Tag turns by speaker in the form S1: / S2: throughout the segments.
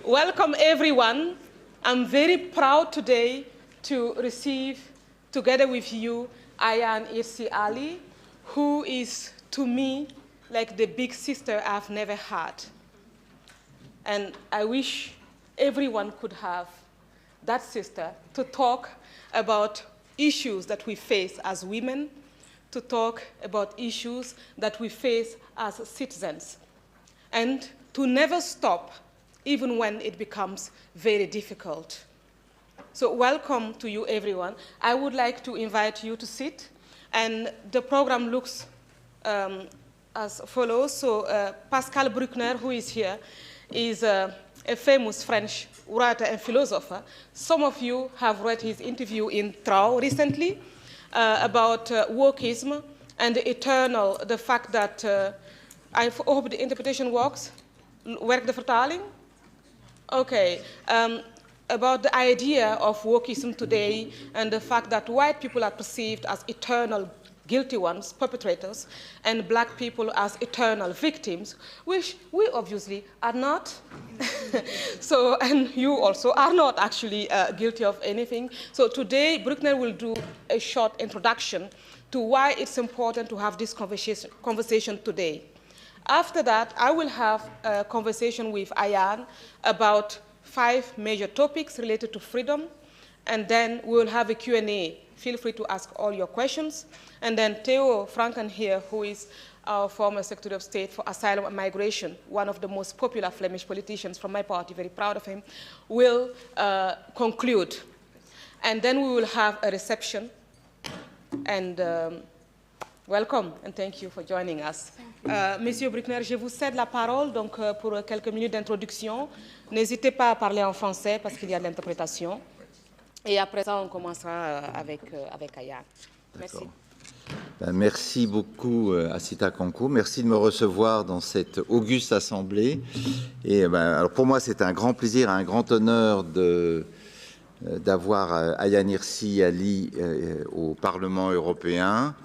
S1: Welcome, everyone. I'm very proud today to receive, together with you, Ayaan Hirsi Ali, who is, to me, like the big sister I've never had. And I wish everyone could have that sister to talk about issues that we face as women, to talk about issues that we face as citizens, and to never stop even when it becomes very difficult. So welcome to you, everyone. I would like to invite you to sit, and the program looks as follows. So Pascal Bruckner, who is here, is a famous French writer and philosopher. Some of you have read his interview in Trouw recently about wokeism and the fact that, I hope the interpretation works. Werkt de vertaling? Okay. About the idea of wokeism today and the fact that white people are perceived as eternal guilty ones, perpetrators, and black people as eternal victims, which we obviously are not. So, and you also are not actually guilty of anything. So today, Bruckner will do a short introduction to why it's important to have this conversation today. After that, I will have a conversation with Ayaan about 5 major topics related to freedom, and then we will have a Q&A. Feel free to ask all your questions. And then Theo Franken here, who is our former Secretary of State for Asylum and Migration, one of the most popular Flemish politicians from my party, very proud of him, will conclude. And then we will have a reception. And welcome, and thank you for joining us. Monsieur Bruckner, je vous cède la parole donc, pour quelques minutes d'introduction. N'hésitez pas à parler en français parce qu'il y a de l'interprétation. Et après ça, on commencera avec Ayaan. Merci.
S2: Merci beaucoup, Assita Kanko. Merci de me recevoir dans cette auguste assemblée. Et alors pour moi, c'est un grand plaisir, un grand honneur d'avoir Ayaan Hirsi Ali au Parlement européen,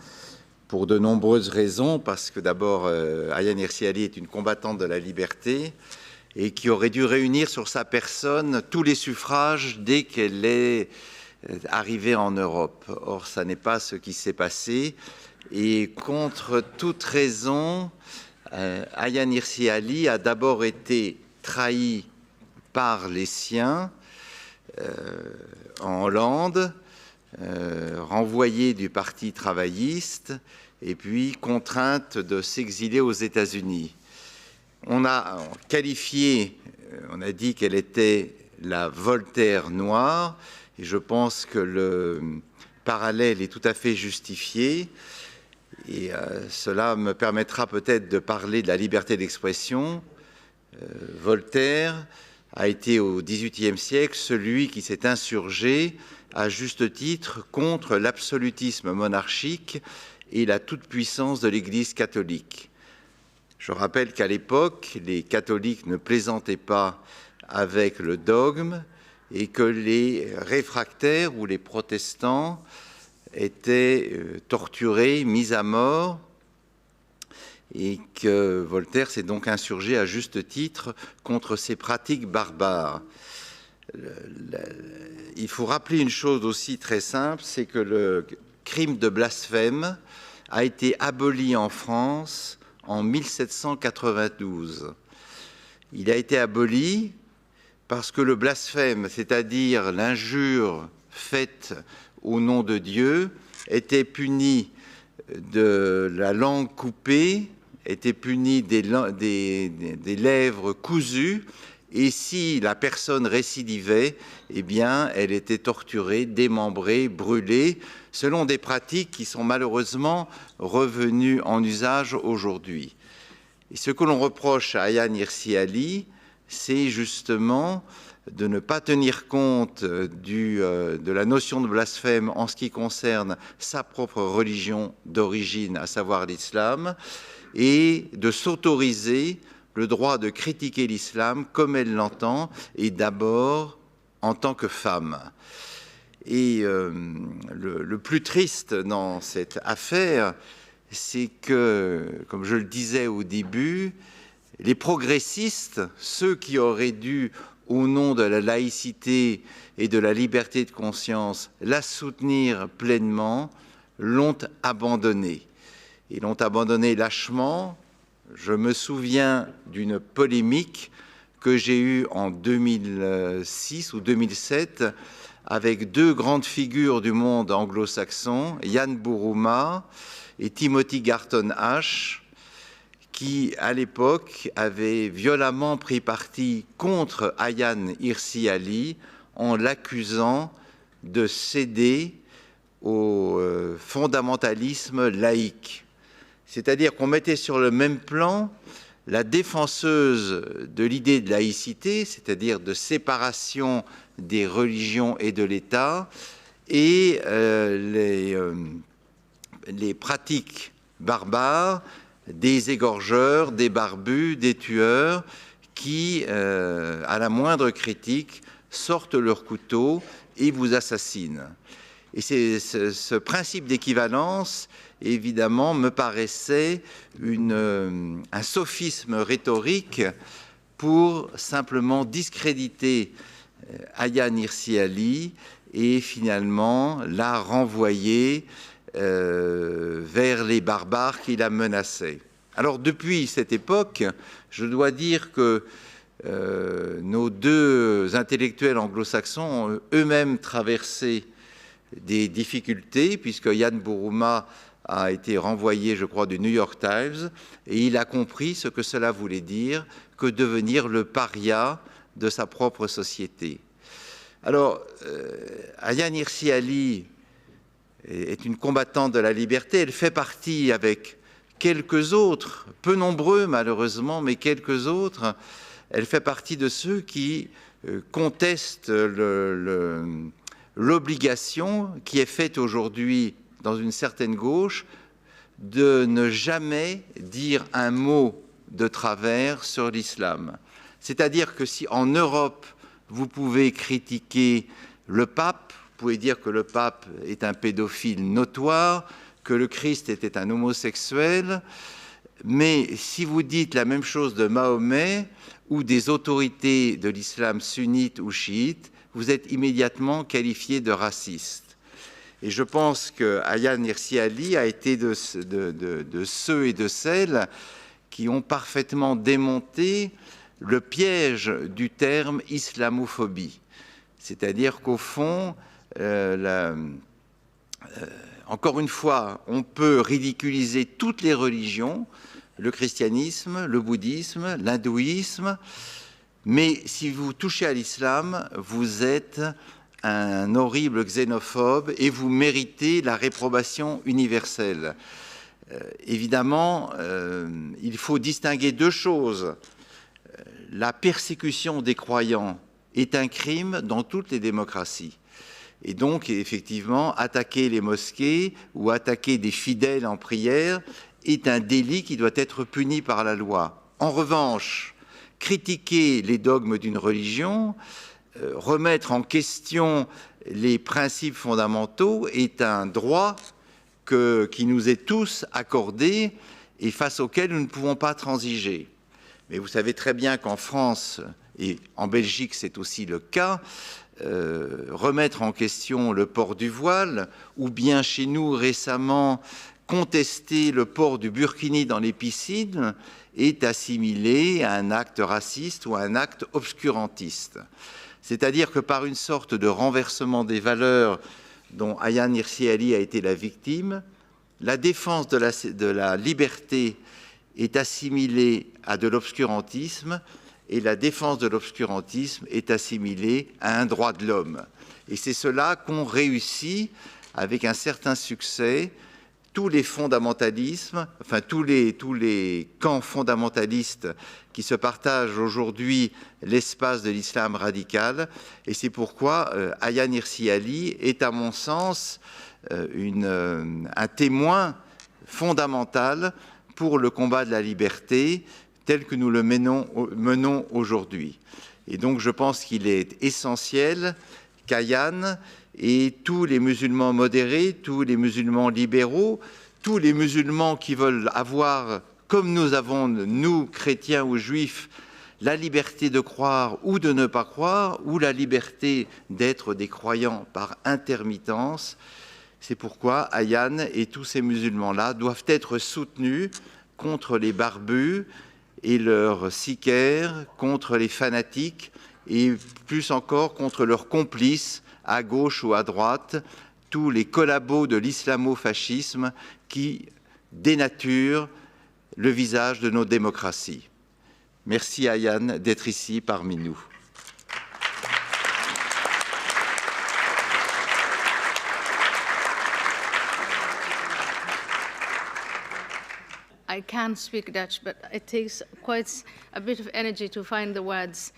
S2: pour de nombreuses raisons, parce que d'abord, Ayaan Hirsi Ali est une combattante de la liberté et qui aurait dû réunir sur sa personne tous les suffrages dès qu'elle est arrivée en Europe. Or, ça n'est pas ce qui s'est passé. Et contre toute raison, Ayaan Hirsi Ali a d'abord été trahi par les siens en Hollande, renvoyée du Parti travailliste et puis contrainte de s'exiler aux États-Unis. On a qualifié, on a dit qu'elle était la Voltaire noire, et je pense que le parallèle est tout à fait justifié, et cela me permettra peut-être de parler de la liberté d'expression. Voltaire a été au XVIIIe siècle celui qui s'est insurgé à juste titre contre l'absolutisme monarchique et la toute-puissance de l'Église catholique. Je rappelle qu'à l'époque, les catholiques ne plaisantaient pas avec le dogme et que les réfractaires ou les protestants étaient torturés, mis à mort, et que Voltaire s'est donc insurgé à juste titre contre ces pratiques barbares. Il faut rappeler une chose aussi très simple, c'est que le crime de blasphème a été aboli en France en 1792. Il a été aboli parce que le blasphème, c'est-à-dire l'injure faite au nom de Dieu, était puni de la langue coupée, était puni des lèvres cousues, et si la personne récidivait, eh bien, elle était torturée, démembrée, brûlée, selon des pratiques qui sont malheureusement revenues en usage aujourd'hui. Et ce que l'on reproche à Ayaan Hirsi Ali, c'est justement de ne pas tenir compte de la notion de blasphème en ce qui concerne sa propre religion d'origine, à savoir l'islam, et de s'autoriser le droit de critiquer l'islam comme elle l'entend, et d'abord en tant que femme. Et le plus triste dans cette affaire, c'est que, comme je le disais au début, les progressistes, ceux qui auraient dû au nom de la laïcité et de la liberté de conscience, la soutenir pleinement, l'ont abandonnée. Ils l'ont abandonnée lâchement. Je me souviens d'une polémique que j'ai eue en 2006 ou 2007 avec deux grandes figures du monde anglo-saxon, Jan Buruma et Timothy Garton Ash, qui, à l'époque, avaient violemment pris parti contre Ayaan Hirsi Ali en l'accusant de céder au fondamentalisme laïque. C'est-à-dire qu'on mettait sur le même plan la défenseuse de l'idée de laïcité, c'est-à-dire de séparation des religions et de l'État, et les pratiques barbares des égorgeurs, des barbus, des tueurs, qui, à la moindre critique, sortent leur couteau et vous assassinent. Et ce principe d'équivalence, évidemment, me paraissait un sophisme rhétorique pour simplement discréditer Ayaan Hirsi Ali et finalement la renvoyer vers les barbares qui la menaçaient. Alors depuis cette époque, je dois dire que nos deux intellectuels anglo-saxons ont eux-mêmes traversé des difficultés, puisque Jan Buruma a été renvoyé, je crois, du New York Times, et il a compris ce que cela voulait dire que devenir le paria de sa propre société. Alors, Ayaan Hirsi Ali est une combattante de la liberté. Elle fait partie, avec quelques autres, peu nombreux malheureusement, mais quelques autres, elle fait partie de ceux qui contestent l'obligation qui est faite aujourd'hui dans une certaine gauche de ne jamais dire un mot de travers sur l'islam. C'est-à-dire que si en Europe, vous pouvez critiquer le pape, vous pouvez dire que le pape est un pédophile notoire, que le Christ était un homosexuel, mais si vous dites la même chose de Mahomet ou des autorités de l'islam sunnite ou chiite, vous êtes immédiatement qualifié de raciste. Et je pense que Ayaan Hirsi Ali a été de ceux et de celles qui ont parfaitement démonté le piège du terme islamophobie. C'est-à-dire qu'au fond, encore une fois, on peut ridiculiser toutes les religions, le christianisme, le bouddhisme, l'hindouisme, mais si vous touchez à l'islam, vous êtes un horrible xénophobe et vous méritez la réprobation universelle. Évidemment, il faut distinguer deux choses. La persécution des croyants est un crime dans toutes les démocraties. Et donc, effectivement, attaquer les mosquées ou attaquer des fidèles en prière est un délit qui doit être puni par la loi. En revanche, critiquer les dogmes d'une religion, remettre en question les principes fondamentaux est un droit qui nous est tous accordé et face auquel nous ne pouvons pas transiger. Mais vous savez très bien qu'en France et en Belgique, c'est aussi le cas, remettre en question le port du voile, ou bien chez nous récemment contester le port du burkini dans les piscines, est assimilé à un acte raciste ou à un acte obscurantiste. C'est-à-dire que par une sorte de renversement des valeurs dont Ayaan Hirsi Ali a été la victime, la défense de la liberté est assimilée à de l'obscurantisme, et la défense de l'obscurantisme est assimilée à un droit de l'homme. Et c'est cela qu'ont réussi, avec un certain succès, tous les fondamentalismes, enfin tous les camps fondamentalistes qui se partagent aujourd'hui l'espace de l'islam radical. Et c'est pourquoi Ayaan Hirsi Ali est, à mon sens, un témoin fondamental pour le combat de la liberté tel que nous le menons aujourd'hui. Et donc je pense qu'il est essentiel qu'Ayaan et tous les musulmans modérés, tous les musulmans libéraux, tous les musulmans qui veulent avoir, comme nous avons, nous, chrétiens ou juifs, la liberté de croire ou de ne pas croire, ou la liberté d'être des croyants par intermittence. C'est pourquoi Ayaan et tous ces musulmans-là doivent être soutenus contre les barbus et leurs sicaires, contre les fanatiques et plus encore contre leurs complices à gauche ou à droite, tous les collabos de l'islamo-fascisme qui dénaturent le visage de nos démocraties. Merci Ayaan d'être ici parmi nous.
S3: I can speak Dutch, but it takes quite a bit of energy to find the words.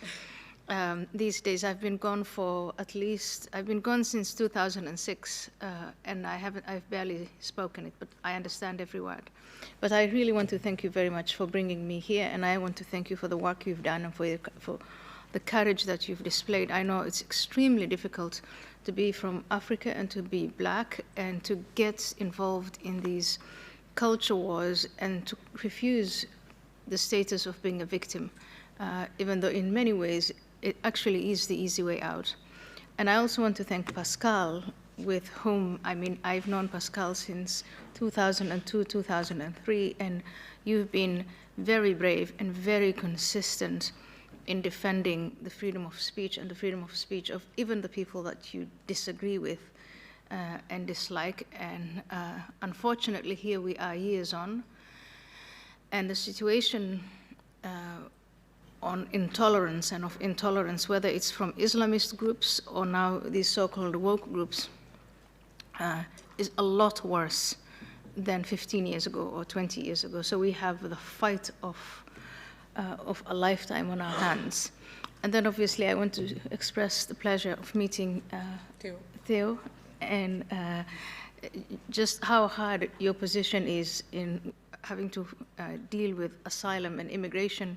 S3: These days, I've been gone since 2006, and I've barely spoken it, but I understand every word. But I really want to thank you very much for bringing me here, and I want to thank you for the work you've done and for the courage that you've displayed. I know it's extremely difficult to be from Africa and to be black and to get involved in these culture wars and to refuse the status of being a victim, even though in many ways it actually is the easy way out. And I also want to thank Pascal, with whom, I've known Pascal since 2002, 2003, and you've been very brave and very consistent in defending the freedom of speech and the freedom of speech of even the people that you disagree with and dislike. And unfortunately, here we are years on, and the situation on intolerance and of intolerance, whether it's from Islamist groups or now these so-called woke groups, is a lot worse than 15 years ago or 20 years ago. So we have the fight of a lifetime on our hands. And then obviously I want to express the pleasure of meeting Theo, and just how hard your position is in having to deal with asylum and immigration,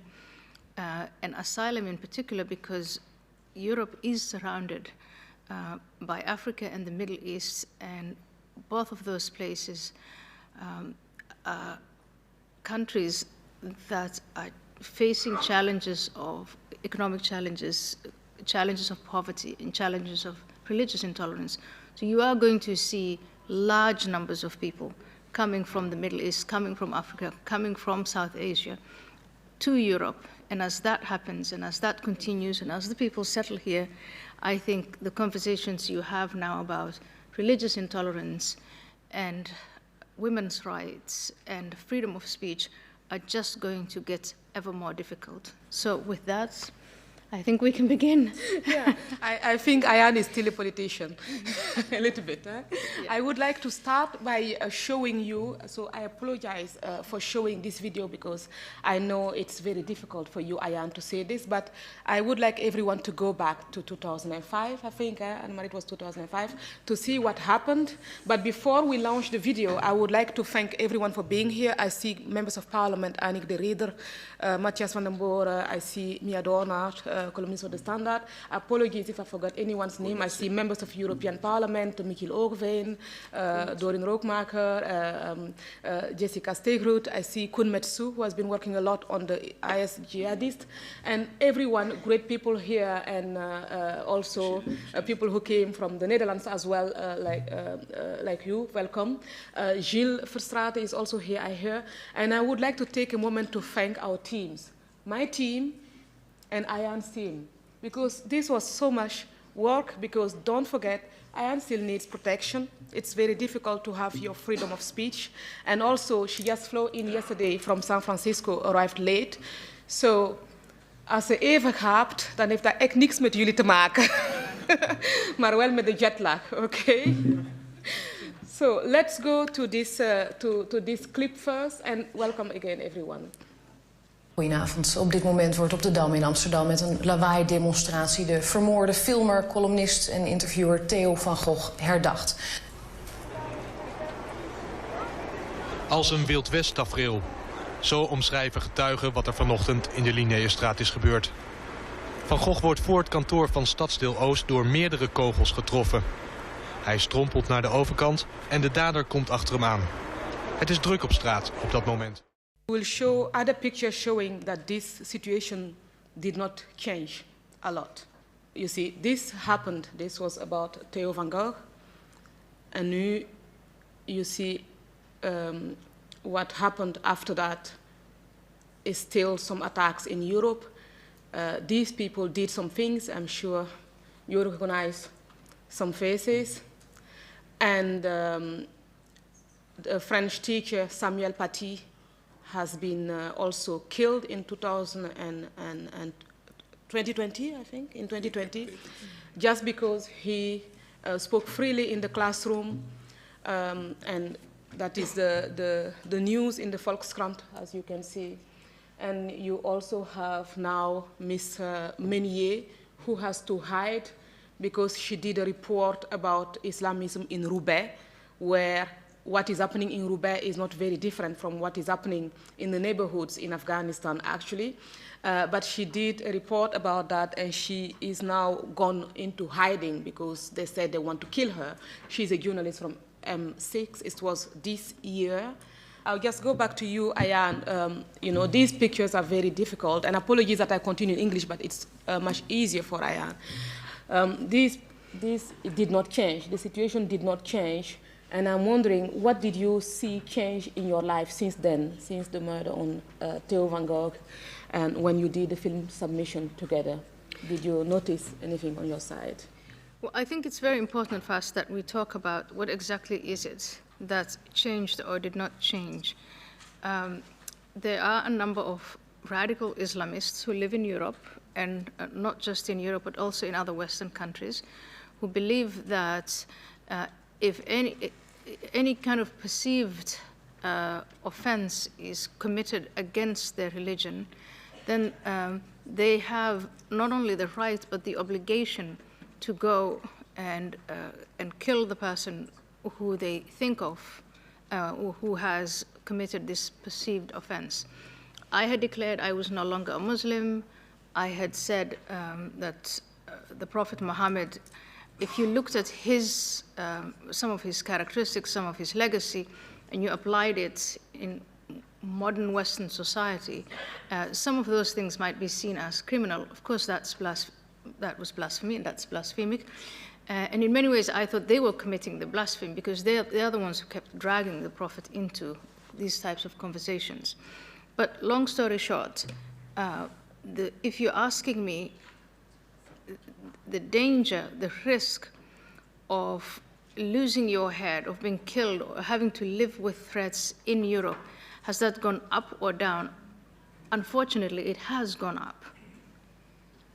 S3: and asylum in particular because Europe is surrounded by Africa and the Middle East, and both of those places are countries that are facing challenges of economic challenges, challenges of poverty, and challenges of religious intolerance. So you are going to see large numbers of people coming from the Middle East, coming from Africa, coming from South Asia to Europe. And as that happens, and as that continues, and as the people settle here, I think the conversations you have now about religious intolerance and women's rights and freedom of speech are just going to get ever more difficult. So with that, I think we can begin.
S1: Yeah, I think Ayaan is still a politician, a little bit. Yeah. I would like to start by showing you, so I apologize for showing this video because I know it's very difficult for you, Ayaan, to say this, but I would like everyone to go back to 2005, I think, Anne-Marie, it was 2005, to see what happened. But before we launch the video, I would like to thank everyone for being here. I see members of Parliament, Annick de Ridder, Matthias van den Boren, I see Mia Doornaert, columnist of The Standard. Apologies if I forgot anyone's name. I see members of European Parliament, Michiel Oogeveen, Dorien Rookmaker, Jessica Stegroot. I see Koen Metsu, who has been working a lot on the IS jihadist, and everyone, great people here, and also people who came from the Netherlands as well, like you, welcome. Gilles Verstraete is also here, I hear, and I would like to take a moment to thank our teams, my team, and Ayaan's team, because this was so much work, because don't forget, Ayaan still needs protection. It's very difficult to have your freedom of speech. And also, she just flew in yesterday from San Francisco, arrived late. So, als ze even gaapt, dan heeft dat echt niks met jullie te maken. Maar wel met de jetlag, okay? So, let's go to this clip first, and welcome again, everyone.
S4: Goedenavond. Op dit moment wordt op de Dam in Amsterdam met een lawaai-demonstratie de vermoorde filmer, columnist en interviewer Theo van Gogh herdacht.
S5: Als een Wild West tafereel. Zo omschrijven getuigen wat er vanochtend in de Linnaeusstraat is gebeurd. Van Gogh wordt voor het kantoor van Stadsdeel Oost door meerdere kogels getroffen. Hij strompelt naar de overkant en de dader komt achter hem aan. Het is druk op straat op dat moment.
S1: We'll show other pictures showing that this situation did not change a lot. You see, this happened, this was about Theo van Gogh, and nu, you see, what happened after that is still some attacks in Europe. These people did some things, I'm sure you recognize some faces. And the French teacher Samuel Paty has been also killed in 2020, I think, in 2020, just because he spoke freely in the classroom, and that is the news in the Volkskrant, as you can see. And you also have now Miss Meunier, who has to hide because she did a report about Islamism in Roubaix, where what is happening in Roubaix is not very different from what is happening in the neighborhoods in Afghanistan, actually. But she did a report about that, and she is now gone into hiding because they said they want to kill her. She's a journalist from M6. It was this year. I'll just go back to you, Ayan. You know, these pictures are very difficult, and apologies that I continue in English, but it's much easier for Ayan. This did not change. The situation did not change, and I'm wondering, what did you see change in your life since then, since the murder on Theo van Gogh, and when you did the film submission together? Did you notice anything on your side?
S3: Well, I think it's very important for us that we talk about what exactly is it that changed or did not change. There are a number of radical Islamists who live in Europe, and not just in Europe, but also in other Western countries, who believe that if any kind of perceived offense is committed against their religion, then they have not only the right, but the obligation to go and kill the person who they think of, who has committed this perceived offense. I had declared I was no longer a Muslim. I had said that the Prophet Muhammad, if you looked at his, some of his characteristics, some of his legacy, and you applied it in modern Western society, some of those things might be seen as criminal. Of course, that was blasphemy, and that's blasphemic. And in many ways, I thought they were committing the blasphemy because they are the ones who kept dragging the Prophet into these types of conversations. But long story short, if you're asking me the danger, the risk of losing your head, of being killed, or having to live with threats in Europe, has that gone up or down? Unfortunately, it has gone up.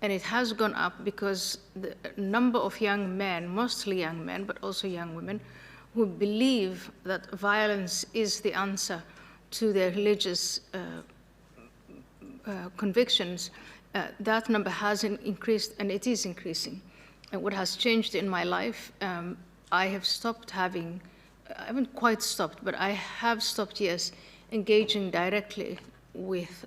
S3: And it has gone up because the number of young men, mostly young men, but also young women, who believe that violence is the answer to their religious convictions, that number has increased, and it is increasing. And what has changed in my life, I have stopped having, I haven't quite stopped, but I have stopped, yes, engaging directly with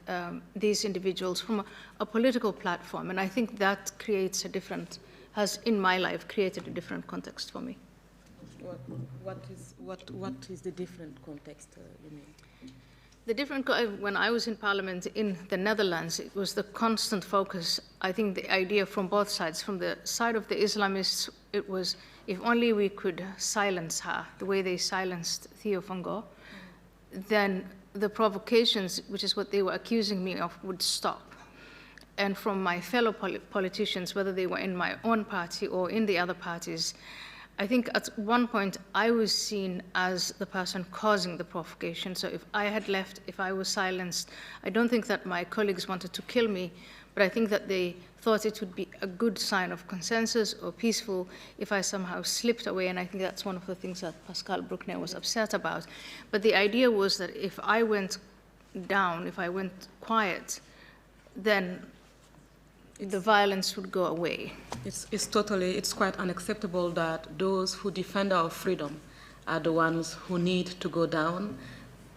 S3: these individuals from a political platform. And I think that creates a different, has in my life created a different context for me.
S1: What is the different context, you mean?
S3: The different, when I was in Parliament in the Netherlands, it was the constant focus, I think the idea from both sides. From the side of the Islamists, it was, if only we could silence her, the way they silenced Theo van Gogh, then the provocations, which is what they were accusing me of, would stop. And from my fellow politicians, whether they were in my own party or in the other parties, I think at one point I was seen as the person causing the provocation. So if I had left, if I was silenced, I don't think that my colleagues wanted to kill me, but I think that they thought it would be a good sign of consensus or peaceful if I somehow slipped away, and I think that's one of the things that Pascal Bruckner was upset about. But the idea was that if I went down, if I went quiet, then the violence would go away.
S1: It's quite unacceptable that those who defend our freedom are the ones who need to go down,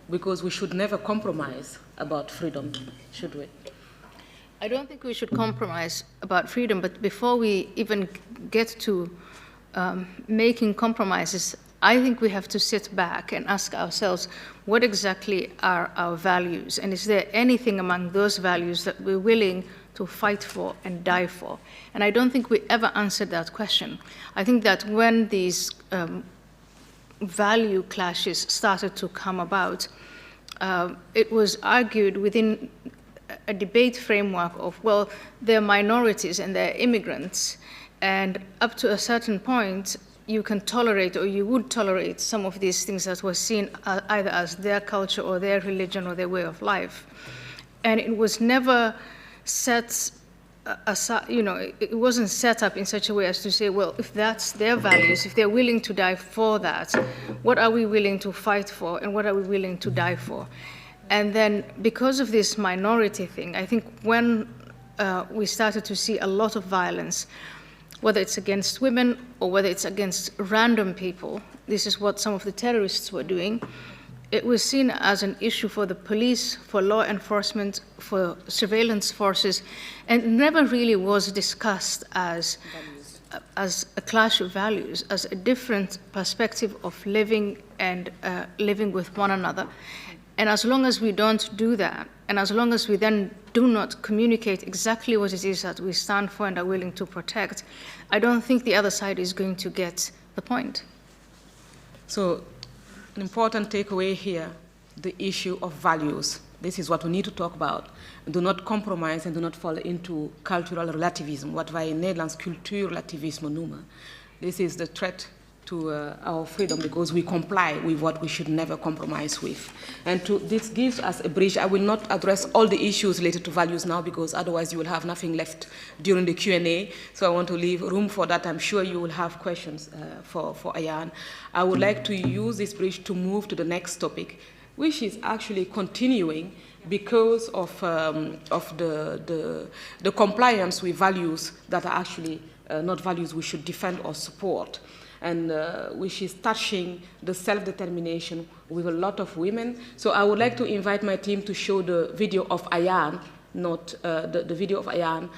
S1: because we should never compromise about freedom, should we?
S3: I don't think we should compromise about freedom, but before we even get to making compromises, I think we have to sit back and ask ourselves, what exactly are our values? And is there anything among those values that we're willing to to fight for and die for? And I don't think we ever answered that question. I think that when these value clashes started to come about, it was argued within a debate framework of, well, they're minorities and they're immigrants, and up to a certain point, you can tolerate, or you would tolerate, some of these things that were seen either as their culture or their religion or their way of life. And it was never set aside, it wasn't set up in such a way as to say, well, if that's their values, if they're willing to die for that, what are we willing to fight for and what are we willing to die for? And then because of this minority thing, I think when we started to see a lot of violence, whether it's against women or whether it's against random people, this is what some of the terrorists were doing, it was seen as an issue for the police, for law enforcement, for surveillance forces, and never really was discussed as a clash of values, as a different perspective of living and living with one another. And as long as we don't do that, and as long as we then do not communicate exactly what it is that we stand for and are willing to protect, I don't think the other side is going to get the point.
S1: So, an important takeaway here, the issue of values. This is what we need to talk about. Do not compromise and do not fall into cultural relativism, wat wij in Nederlands cultuurrelativisme noemen. This is the threat to our freedom because we comply with what we should never compromise with. And this gives us a bridge. I will not address all the issues related to values now because otherwise you will have nothing left during the Q&A. So I want to leave room for that. I'm sure you will have questions for Ayaan. I would like to use this bridge to move to the next topic, which is actually continuing because of the compliance with values that are actually not values we should defend or support, and which is touching the self-determination with a lot of women. So I would like to invite my team to show the video of Ayaan, not the video of Ayaan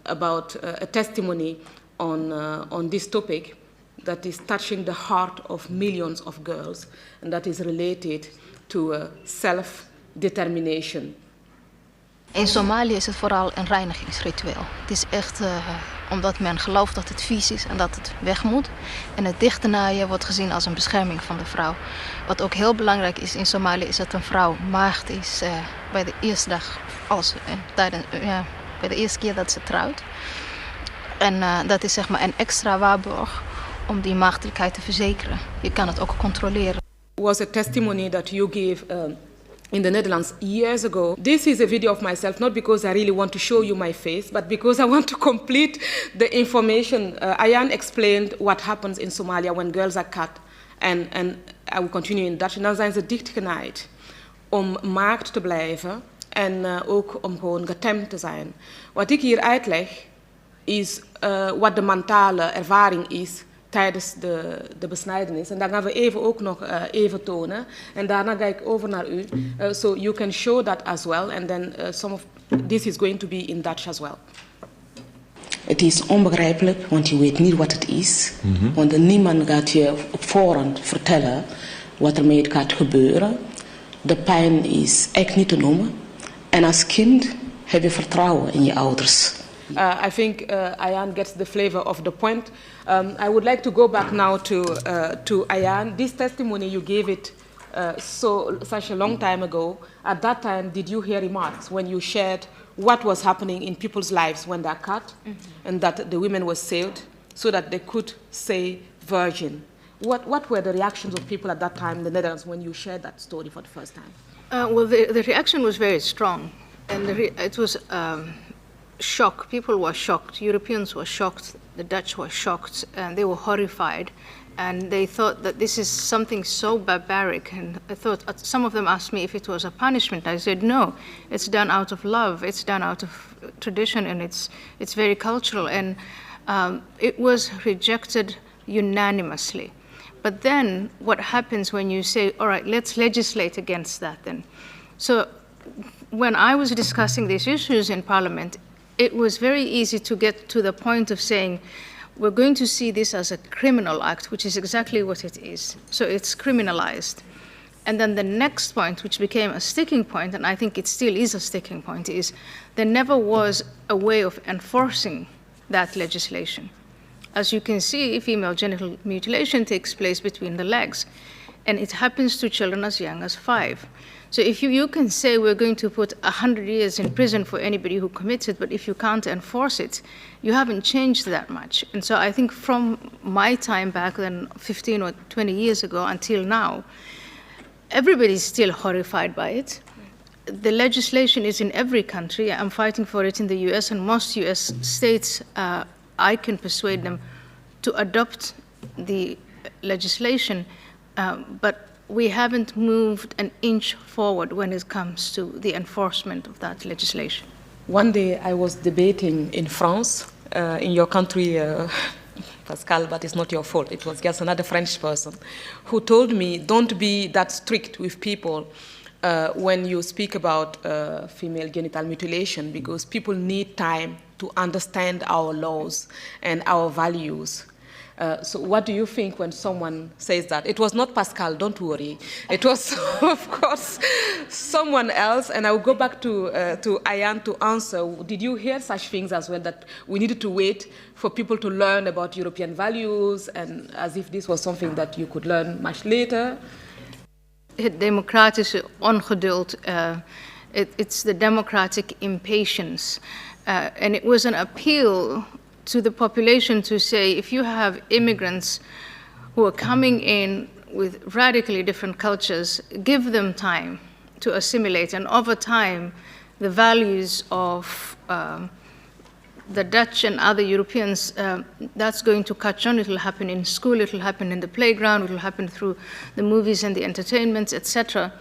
S1: about a testimony on this topic that is touching the heart of millions of girls, and that is related to self-determination.
S6: In Somalië is het vooral een reinigingsritueel. Het is echt omdat men gelooft dat het vies is en dat het weg moet. En het dichtennaaien wordt gezien als een bescherming van de vrouw. Wat ook heel belangrijk is in Somalië is dat een vrouw maagd is bij de eerste dag, bij de eerste keer dat ze trouwt. En dat is zeg maar een extra waarborg om die maagdelijkheid te verzekeren. Je kan het ook controleren.
S1: Was a testimony that you gave in the Netherlands years ago. This is a video of myself, not because I really want to show you my face, but because I want to complete the information. Ayaan explained what happens in Somalia when girls are cut. And I will continue in Dutch. En dan zijn ze dichtgenaaid om maagd te blijven en ook om gewoon getemd te zijn. Wat ik hier uitleg is wat de mentale ervaring is tijdens de besnijdenis. En dan gaan we even ook nog even tonen. En daarna ga ik over naar u. So you can show that as well. And then some of this is going to be in Dutch as well.
S7: Het is onbegrijpelijk, want je weet niet wat het is. Want niemand gaat je op voorhand vertellen wat er mee gaat gebeuren. De pijn is echt niet te noemen. En als kind heb je vertrouwen in je ouders.
S1: I think Ayaan gets the flavor of the point. I would like to go back now to Ayaan. This testimony, you gave it such a long time ago. At that time, did you hear remarks when you shared what was happening in people's lives when they're cut, and that the women were saved so that they could say virgin? What were the reactions of people at that time in the Netherlands when you shared that story for the first time?
S3: Well, the reaction was very strong, and it was shock. People were shocked. Europeans were shocked. The Dutch were shocked, and they were horrified. And they thought that this is something so barbaric. And I thought, some of them asked me if it was a punishment. I said, no, it's done out of love. It's done out of tradition, and it's very cultural. And it was rejected unanimously. But then what happens when you say, all right, let's legislate against that then? So when I was discussing these issues in Parliament, it was very easy to get to the point of saying, we're going to see this as a criminal act, which is exactly what it is. So it's criminalized. And then the next point, which became a sticking point, and I think it still is a sticking point, is there never was a way of enforcing that legislation. As you can see, female genital mutilation takes place between the legs, and it happens to children as young as 5. So if you can say we're going to put 100 years in prison for anybody who commits it, but if you can't enforce it, you haven't changed that much. And so I think from my time back then, 15 or 20 years ago until now, everybody's still horrified by it. The legislation is in every country. I'm fighting for it in the US, and most US states, I can persuade them to adopt the legislation, but we haven't moved an inch forward when it comes to the enforcement of that legislation.
S8: One day I was debating in France, in your country, Pascal, but it's not your fault. It was just another French person who told me, don't be that strict with people when you speak about female genital mutilation, because people need time to understand our laws and our values. So what do you think when someone says that? It was not Pascal, don't worry. It was, of course, someone else. And I will go back to Ayaan to answer. Did you hear such things as well, that we needed to wait for people to learn about European values, and as if this was something that you could learn much later?
S3: Het democratische ongeduld, it's the democratic impatience. And it was an appeal to the population to say, if you have immigrants who are coming in with radically different cultures, give them time to assimilate. And over time, the values of the Dutch and other Europeans, that's going to catch on. It will happen in school, it will happen in the playground, it will happen through the movies and the entertainments, etc.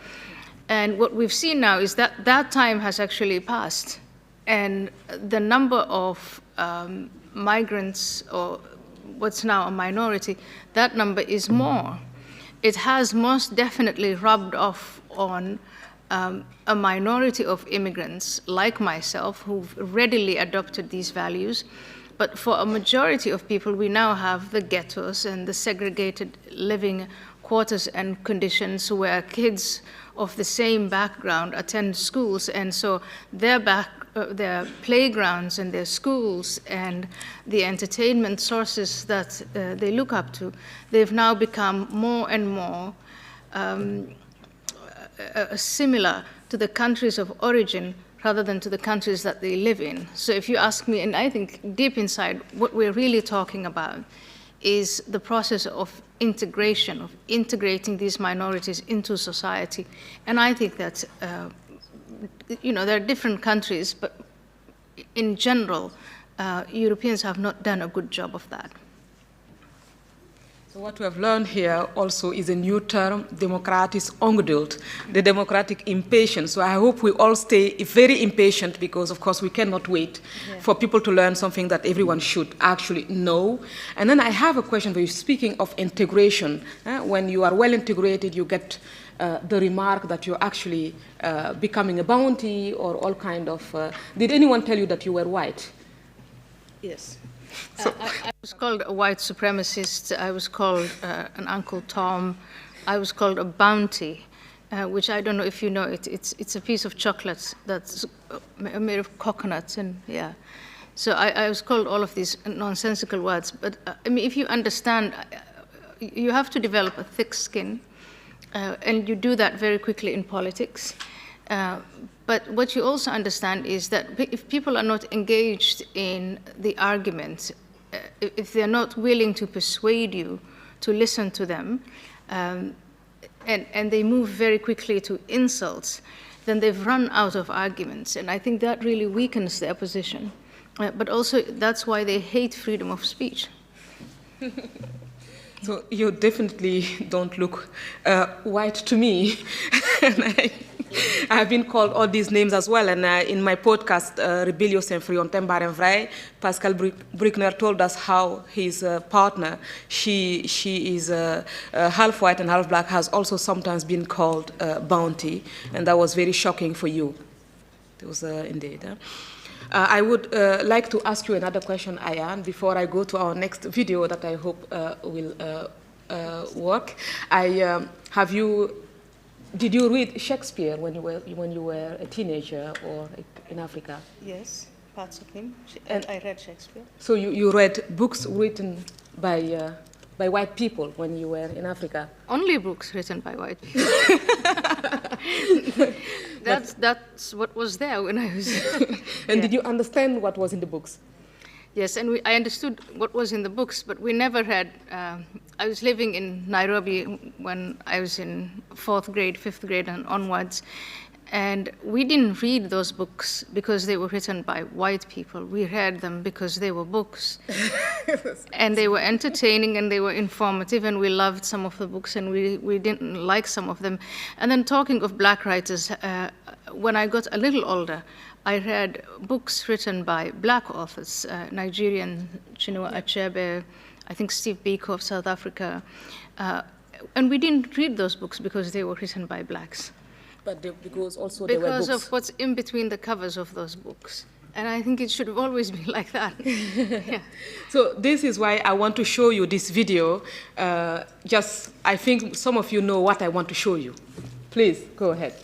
S3: And what we've seen now is that that time has actually passed. And the number of migrants, or what's now a minority, that number is more. It has most definitely rubbed off on a minority of immigrants like myself who've readily adopted these values. But for a majority of people, we now have the ghettos and the segregated living quarters and conditions where kids of the same background attend schools, and so their playgrounds and their schools and the entertainment sources that they look up to, they've now become more and more similar to the countries of origin rather than to the countries that they live in. So if you ask me, and I think deep inside, what we're really talking about is the process of integration, of integrating these minorities into society. And I think that, there are different countries, but in general, Europeans have not done a good job of that.
S8: So what we have learned here also is a new term, democratisch ongeduld, the democratic impatience. So I hope we all stay very impatient, because of course we cannot wait for people to learn something that everyone should actually know. And then I have a question for you, speaking of integration. When you are well integrated, you get the remark that you're actually becoming a bounty or all kind of... did anyone tell you that you were white?
S3: Yes. I was called a white supremacist. I was called an Uncle Tom. I was called a bounty, which I don't know if you know. It's a piece of chocolate that's made of coconuts, and yeah. So I was called all of these nonsensical words. But I mean, if you understand, you have to develop a thick skin, and you do that very quickly in politics. But what you also understand is that if people are not engaged in the argument, if they're not willing to persuade you to listen to them, and they move very quickly to insults, then they've run out of arguments. And I think that really weakens their position. But also, that's why they hate freedom of speech.
S8: So you definitely don't look white to me. I have been called all these names as well, and in my podcast, Rebellious and Free on Tembar and Vrij, Pascal Brickner told us how his partner, she is half white and half black, has also sometimes been called bounty, and that was very shocking for you. It was indeed. I would like to ask you another question, Ayaan, before I go to our next video that I hope will work. Have you
S1: Did you read Shakespeare when you were a teenager or in Africa?
S3: Yes, parts of him. And I read Shakespeare.
S1: So you read books written by white people when you were in Africa?
S3: Only books written by white people. That's what was there when I was.
S1: And did you understand what was in the books?
S3: Yes, and I understood what was in the books, but we never had. I was living in Nairobi when I was in 4th grade, 5th grade, and onwards. And we didn't read those books because they were written by white people. We read them because they were books. And they were entertaining and they were informative, and we loved some of the books and we didn't like some of them. And then talking of black writers, when I got a little older, I read books written by black authors, Nigerian Chinua Achebe, I think Steve Biko of South Africa. And we didn't read those books because they were written by blacks.
S1: But because also they were books.
S3: Because of what's in between the covers of those books. And I think it should have always been like that. Yeah.
S1: So this is why I want to show you this video. I think some of you know what I want to show you. Please, go ahead.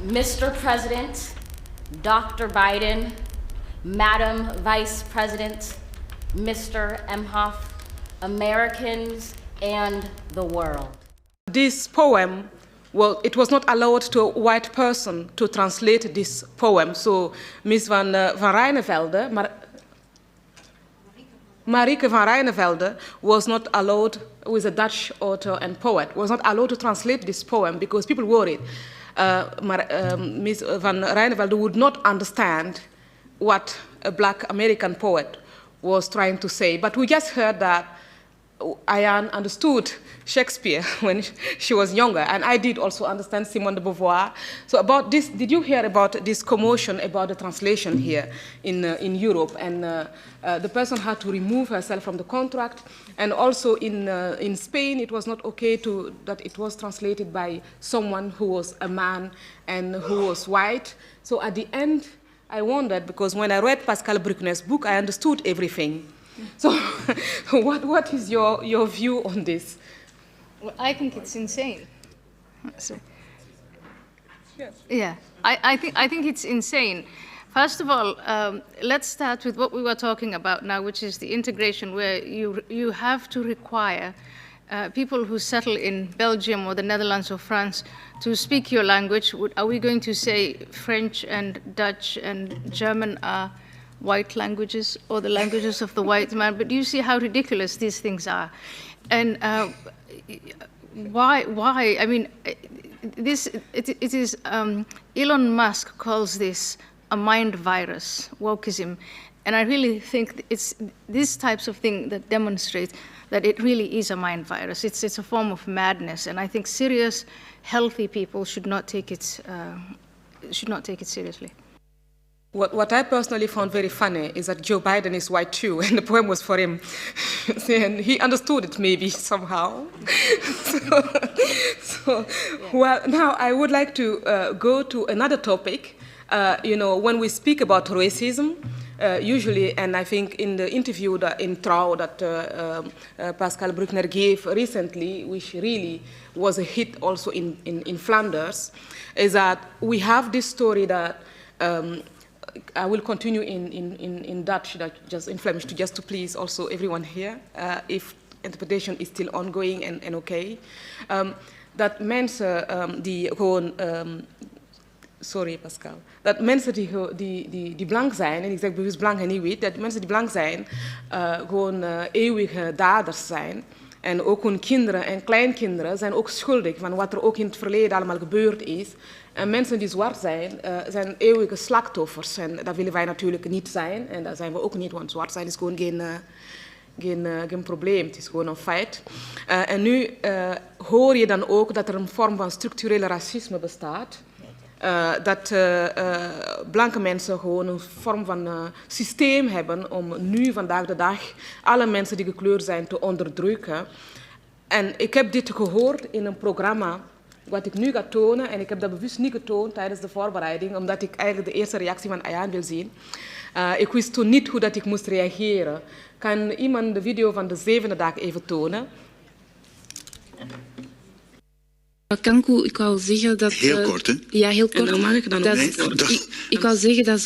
S9: Mr. President, Dr. Biden, Madam Vice President, Mr. Emhoff, Americans, and the world.
S1: This poem, well, it was not allowed to a white person to translate this poem. So Ms. van Rynevelde, Marieke van Rynevelde, was not allowed, who is a Dutch author and poet, was not allowed to translate this poem because people worried Ms. van Rynevelde would not understand what a black American poet was trying to say. But we just heard that Ayaan understood Shakespeare when she was younger, and I did also understand Simone de Beauvoir. So about this, did you hear about this commotion about the translation here in Europe? And the person had to remove herself from the contract, and also in Spain it was not okay that it was translated by someone who was a man and who was white. So at the end, I wondered, because when I read Pascal Bruckner's book, I understood everything. So what is your view on this?
S3: Well, I think it's insane.
S1: Yes.
S3: Yeah, I think it's insane. First of all, let's start with what we were talking about now, which is the integration, where you have to require people who settle in Belgium or the Netherlands or France to speak your language. Are we going to say French and Dutch and German are white languages, or the languages of the white man? But do you see how ridiculous these things are? And why? I mean, it is, Elon Musk calls this a mind virus, wokeism. And I really think it's these types of things that demonstrate that it really is a mind virus. It's a form of madness. And I think serious, healthy people should not take it seriously.
S1: What I personally found very funny is that Joe Biden is white too, and the poem was for him. And he understood it maybe somehow. Well, now I would like to go to another topic. When we speak about racism, usually, and I think in the interview in Trouw that Pascal Bruckner gave recently, which really was a hit also in Flanders, is that we have this story that I will continue in Dutch, in Flemish, just to please also everyone here, if interpretation is still ongoing and okay. Dat mensen die gewoon, sorry Pascal, dat mensen die blank zijn, en ik zeg bewust blank en niet wit, dat mensen die blank zijn gewoon eeuwige daders zijn. En ook hun kinderen en kleinkinderen zijn ook schuldig van wat er ook in het verleden allemaal gebeurd is. En mensen die zwart zijn, zijn eeuwige slachtoffers. En dat willen wij natuurlijk niet zijn. En dat zijn we ook niet, want zwart zijn is gewoon geen probleem. Het is gewoon een feit. En nu hoor je dan ook dat er een vorm van structurele racisme bestaat. Dat blanke mensen gewoon een vorm van systeem hebben om nu, vandaag de dag, alle mensen die gekleurd zijn te onderdrukken. En ik heb dit gehoord in een programma wat ik nu ga tonen. En ik heb dat bewust niet getoond tijdens de voorbereiding, omdat ik eigenlijk de eerste reactie van Ayaan wil zien. Ik wist toen niet hoe dat ik moest reageren. Kan iemand de video van de 7e dag even tonen?
S10: Kanku, ik wou zeggen dat...
S11: Heel kort, hè?
S10: Ja, heel kort.
S8: En dan mag ik dan ook
S10: ik wou zeggen dat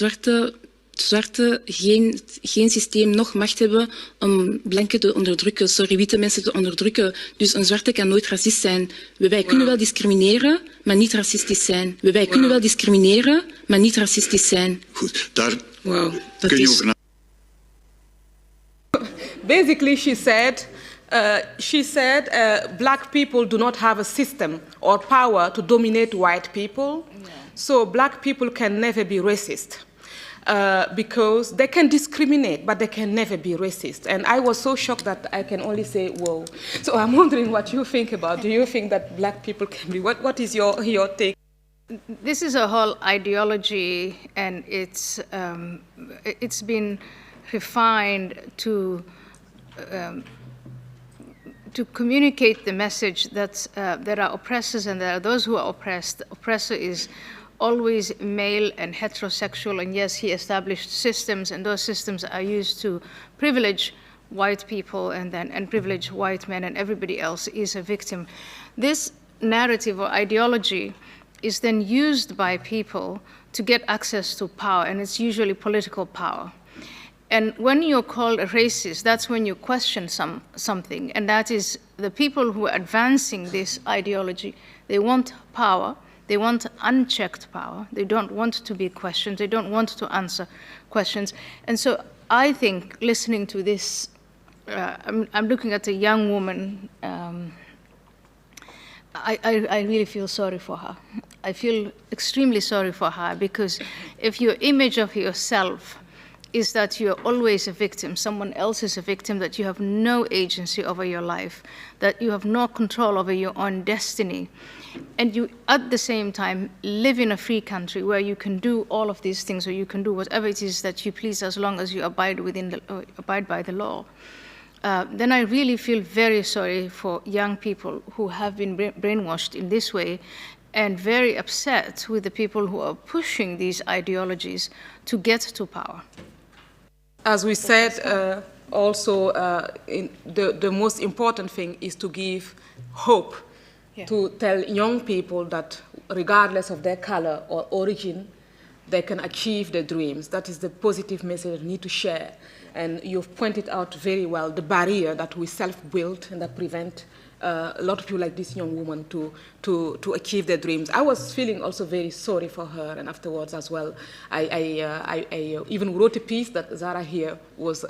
S10: zwarte geen systeem nog macht hebben om blanken te onderdrukken, witte mensen te onderdrukken. Dus een zwarte kan nooit racist zijn. Wij kunnen wel discrimineren, maar niet racistisch zijn. Wij kunnen wel discrimineren, maar niet racistisch zijn.
S11: Goed, daar
S10: kun je over
S1: Basically, she said black people do not have a system or power to dominate white people. So black people can never be racist. Because they can discriminate, but they can never be racist. And I was so shocked that I can only say, whoa. So I'm wondering what you think about. Do you think that black people can be, what is your take?
S3: This is a whole ideology, and it's been refined to communicate the message that there are oppressors and there are those who are oppressed. The oppressor is always male and heterosexual, and yes, he established systems, and those systems are used to privilege white people and privilege white men, and everybody else is a victim. This narrative or ideology is then used by people to get access to power, and it's usually political power. And when you're called a racist, that's when you question something, and that is the people who are advancing this ideology. They want power. They want unchecked power. They don't want to be questioned. They don't want to answer questions. And so I think listening to this, I'm looking at a young woman. I really feel sorry for her. I feel extremely sorry for her, because if your image of yourself is that you're always a victim, someone else is a victim, that you have no agency over your life, that you have no control over your own destiny, and you at the same time live in a free country where you can do all of these things, or you can do whatever it is that you please as long as you abide by the law, then I really feel very sorry for young people who have been brainwashed in this way, and very upset with the people who are pushing these ideologies to get to power.
S1: As we said, also the most important thing is to give hope, to tell young people that regardless of their color or origin, they can achieve their dreams. That is the positive message we need to share. And you've pointed out very well the barrier that we self-build and that prevent a lot of people like this young woman to achieve their dreams. I was feeling also very sorry for her, and afterwards as well, I even wrote a piece that Zara here was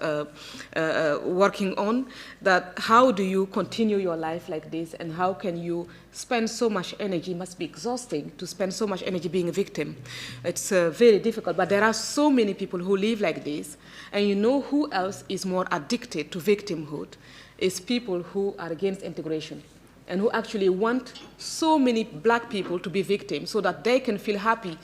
S1: working on, that how do you continue your life like this, and how can you spend so much energy? It must be exhausting to spend so much energy being a victim. It's very difficult, but there are so many people who live like this, and you know who else is more addicted to victimhood? Is people who are against integration and who actually want so many black people to be victims so that they can feel happy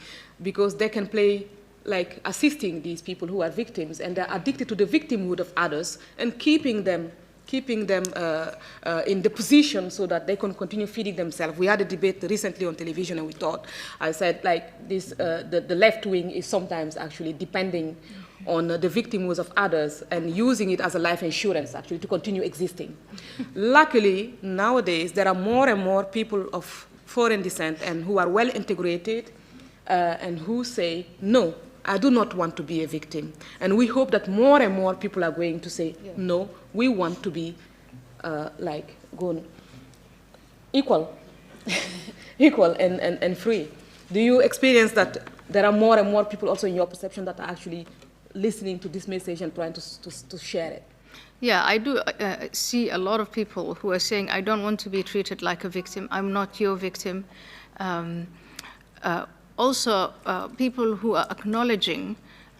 S1: because they can play like assisting these people who are victims, and they're addicted to the victimhood of others and keeping them in the position so that they can continue feeding themselves. We had a debate recently on television, and I said like this, the left wing is sometimes actually depending on the victimhoods of others and using it as a life insurance actually to continue existing. Luckily, nowadays, there are more and more people of foreign descent and who are well integrated and who say, no, I do not want to be a victim. And we hope that more and more people are going to say, no, we want to be equal, equal and free. Do you experience that there are more and more people also in your perception that are actually listening to this message and trying to share it?
S3: Yeah, I do see a lot of people who are saying, I don't want to be treated like a victim. I'm not your victim. Also, people who are acknowledging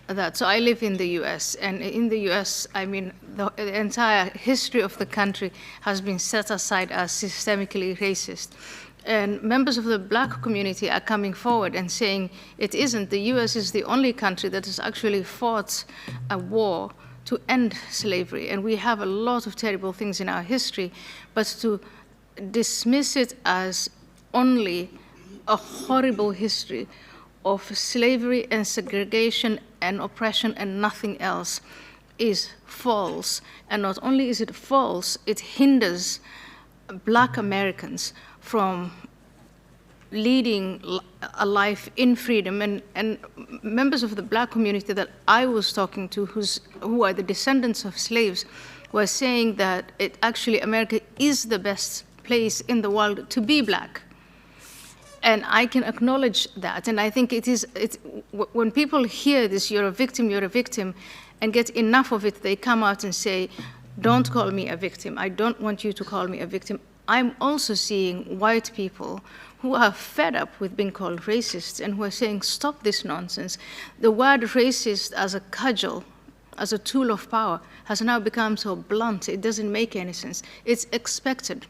S3: that. So I live in the US, and in the US, I mean, the entire history of the country has been set aside as systemically racist. And members of the black community are coming forward and saying it isn't. The US is the only country that has actually fought a war to end slavery. And we have a lot of terrible things in our history, but to dismiss it as only a horrible history of slavery and segregation and oppression and nothing else is false. And not only is it false, it hinders black Americans from leading a life in freedom. And members of the black community that I was talking to, who are the descendants of slaves, were saying that actually America is the best place in the world to be black. And I can acknowledge that. And I think when people hear this, you're a victim, and get enough of it, they come out and say, don't call me a victim. I don't want you to call me a victim. I'm also seeing white people who are fed up with being called racists and who are saying, stop this nonsense. The word racist as a cudgel, as a tool of power, has now become so blunt, it doesn't make any sense. It's expected.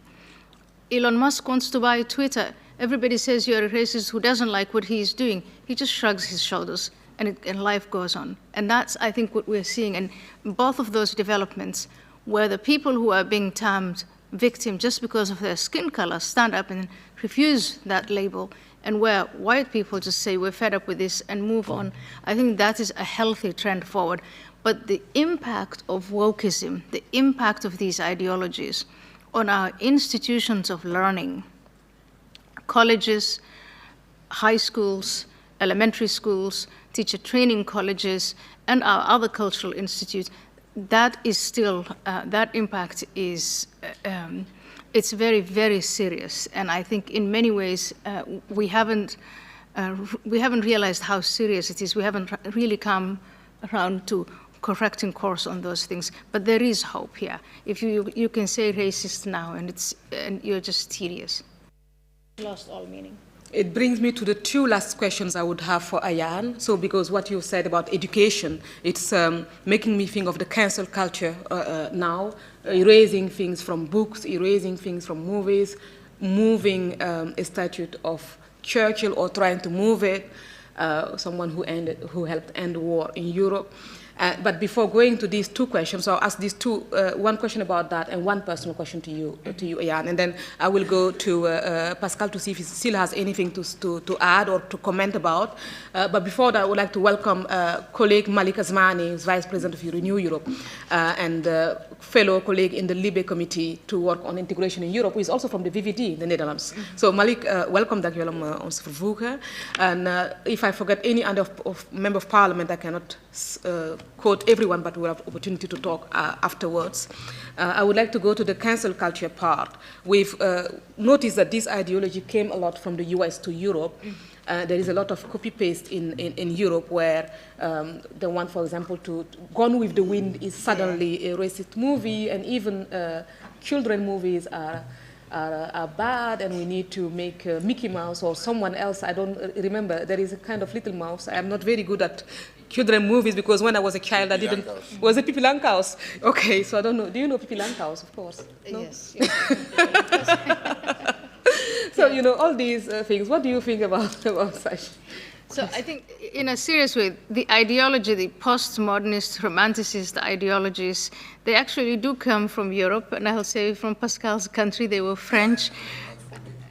S3: Elon Musk wants to buy Twitter. Everybody says you're a racist who doesn't like what he's doing. He just shrugs his shoulders, and life goes on. And that's, I think, what we're seeing. And both of those developments, where the people who are being termed victim just because of their skin color stand up and refuse that label, and where white people just say we're fed up with this and move on, I think that is a healthy trend forward. But the impact of wokeism, the impact of these ideologies on our institutions of learning, colleges, high schools, elementary schools, teacher training colleges, and our other cultural institutes, that is still, that impact is, it's very, very serious. And I think in many ways, we haven't realized how serious it is. We haven't really come around to correcting course on those things. But there is hope here. If you can say racist now, and you're just tedious. Lost all meaning.
S8: It brings me to the two last questions I would have for Ayaan. So, because what you said about education, it's making me think of the cancel culture now, erasing things from books, erasing things from movies, moving a statue of Churchill or trying to move it, someone who helped end the war in Europe. But before going to these two questions, I'll ask these two, one question about that and one personal question to you, Ayaan. And then I will go to Pascal to see if he still has anything to add or to comment about. But before that, I would like to welcome colleague Malik Asmani, who's Vice President of Renew Europe, and fellow colleague in the Libe Committee to work on integration in Europe, who is also from the VVD, the Netherlands. So Malik, welcome, dank je wel om ons te vervoegen. And if I forget any other member of parliament, I cannot quote everyone, but we'll have opportunity to talk afterwards. I would like to go to the cancel culture part. We've noticed that this ideology came a lot from the US to Europe. There is a lot of copy-paste in Europe where the one, for example, to Gone with the Wind is suddenly a racist movie, and even children movies are bad, and we need to make Mickey Mouse or someone else. I don't remember. There is a kind of Little Mouse. I am not very good at children movies because when I was a child, I didn't. Was it Pippi Langkous? Okay, so I don't know. Do you know Pippi Langkous? Of course. No? Yes. So, you know, all these things. What do you think about such?
S3: So I think, in a serious way, the ideology, the postmodernist, romanticist ideologies, they actually do come from Europe, and I'll say from Pascal's country. They were French.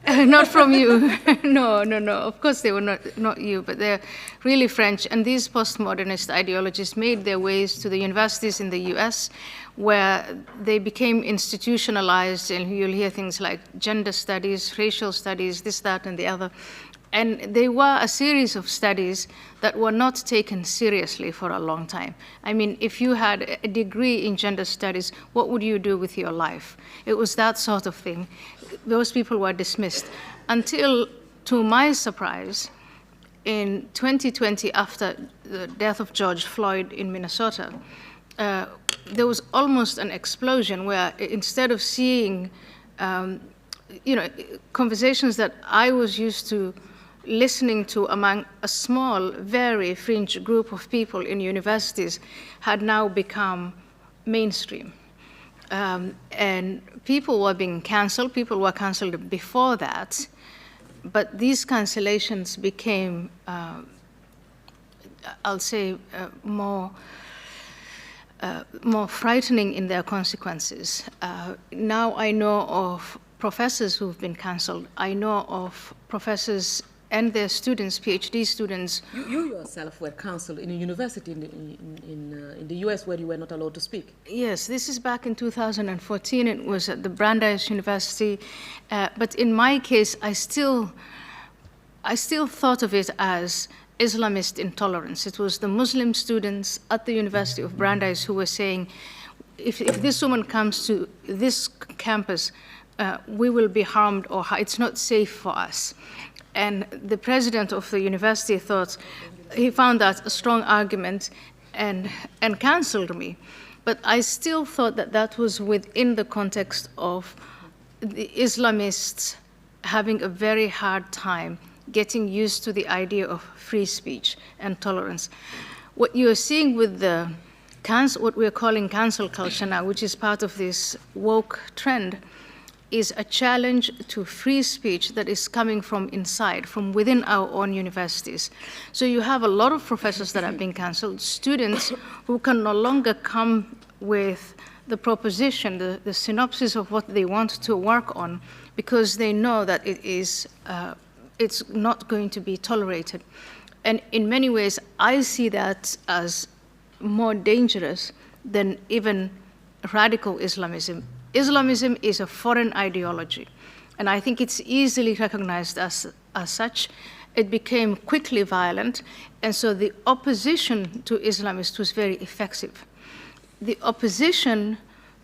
S3: Not from you. No. Of course they were not you, but they're really French. And these postmodernist ideologies made their ways to the universities in the US, where they became institutionalized, and you'll hear things like gender studies, racial studies, this, that, and the other. And they were a series of studies that were not taken seriously for a long time. I mean, if you had a degree in gender studies, what would you do with your life? It was that sort of thing. Those people were dismissed until, to my surprise, in 2020, after the death of George Floyd in Minnesota, there was almost an explosion where, instead of seeing, conversations that I was used to listening to among a small, very fringe group of people in universities, had now become mainstream. And people were being canceled. People were canceled before that. But these cancellations became, I'll say, more frightening in their consequences. Now I know of professors who've been canceled. I know of professors and their students, PhD students.
S8: You yourself were canceled in a university in the US where you were not allowed to speak.
S3: Yes, this is back in 2014. It was at the Brandeis University. But in my case, I still I still thought of it as Islamist intolerance. It was the Muslim students at the University of Brandeis who were saying, if this woman comes to this campus, we will be harmed, or it's not safe for us. And the president of the university thought, he found that a strong argument and cancelled me. But I still thought that that was within the context of the Islamists having a very hard time getting used to the idea of free speech and tolerance. What you're seeing with the what we're calling cancel culture now, which is part of this woke trend, is a challenge to free speech that is coming from inside, from within our own universities. So you have a lot of professors that have been canceled, students who can no longer come with the proposition, the synopsis of what they want to work on, because they know that it is, it's not going to be tolerated. And in many ways, I see that as more dangerous than even radical Islamism. Islamism is a foreign ideology, and I think it's easily recognized as such. It became quickly violent, and so the opposition to Islamists was very effective. The opposition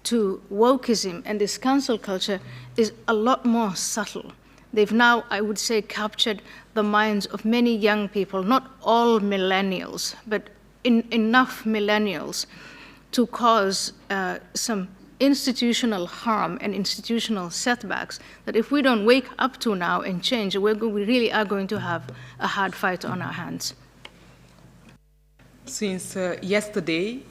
S3: to wokeism and this cancel culture is a lot more subtle. They've now, I would say, captured the minds of many young people, not all millennials, but enough millennials to cause some institutional harm and institutional setbacks that if we don't wake up to now and change, we really are going to have a hard fight on our hands.
S1: Since yesterday,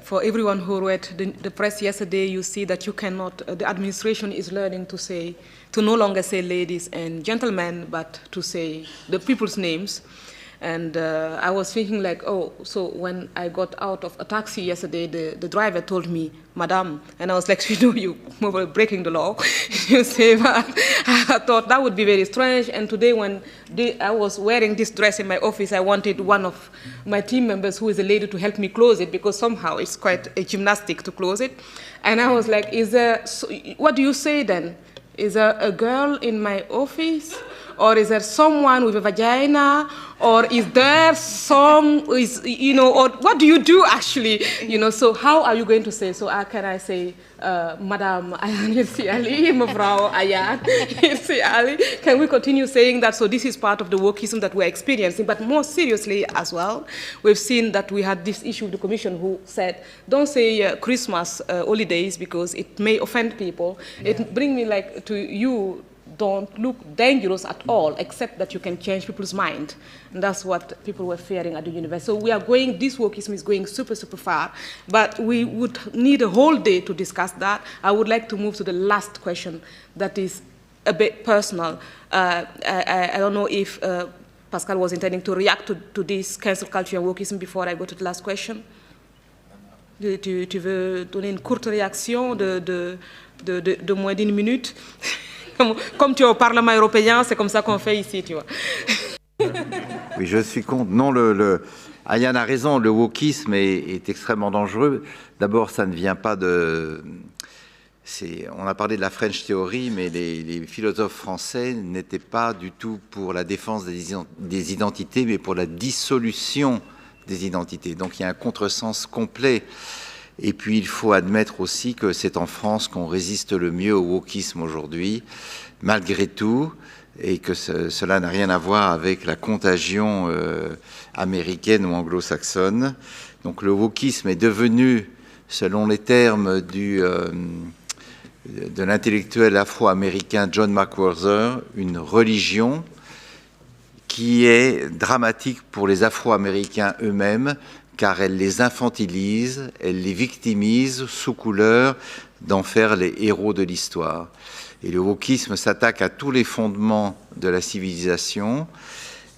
S1: for everyone who read the press yesterday, you see that you cannot, the administration is learning to no longer say ladies and gentlemen, but to say the people's names. And I was thinking like, oh, so when I got out of a taxi yesterday, the driver told me, Madame, and I was like, you know, you were breaking the law. You say, I thought that would be very strange. And today when I was wearing this dress in my office, I wanted one of my team members who is a lady to help me close it, because somehow it's quite a gymnastic to close it. And I was like, what do you say then? Is there a girl in my office? Or is there someone with a vagina? Or is there or what do you do actually? So how are you going to say? So can I say, Madam Ayaan Hirsi Ali, Mevrouw Ayaan Hirsi Ali? Can we continue saying that? So this is part of the wokeism that we're experiencing. But more seriously as well, we've seen that we had this issue with the Commission who said, don't say Christmas holidays because it may offend people. Yeah. It brings me like to you, don't look dangerous at all, except that you can change people's mind. And that's what people were fearing at the university. So we are going, this wokeism is going super, super far, but we would need a whole day to discuss that. I would like to move to the last question that is a bit personal. I don't know if Pascal was intending to react to this cancel culture and wokeism before I go to the last question. Tu veux donner une courte réaction de moins d'une minute? Comme tu es au Parlement européen, c'est comme ça qu'on fait ici, tu vois.
S2: Oui, je suis contre. Non, Ayaan a raison, le wokisme est extrêmement dangereux. D'abord, ça ne vient pas de... On a parlé de la French Theory, mais les philosophes français n'étaient pas du tout pour la défense des identités, mais pour la dissolution des identités. Donc il y a un contresens complet. Et puis il faut admettre aussi que c'est en France qu'on résiste le mieux au wokisme aujourd'hui, malgré tout, et que cela n'a rien à voir avec la contagion américaine ou anglo-saxonne. Donc le wokisme est devenu, selon les termes de l'intellectuel afro-américain John McWhorter, une religion qui est dramatique pour les Afro-Américains eux-mêmes, car elle les infantilise, elle les victimise sous couleur d'en faire les héros de l'histoire. Et le wokisme s'attaque à tous les fondements de la civilisation,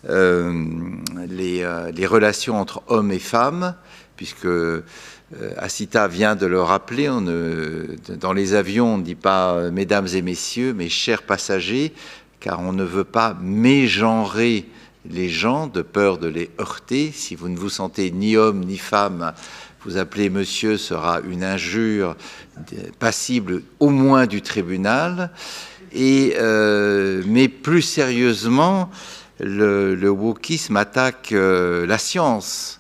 S2: les relations entre hommes et femmes, puisque Asita vient de le rappeler, dans les avions on ne dit pas « mesdames et messieurs », mais « chers passagers », car on ne veut pas mégenrer les gens de peur de les heurter. Si vous ne vous sentez ni homme ni femme, vous appelez monsieur sera une injure passible au moins du tribunal. Mais plus sérieusement, le wokisme attaque la science.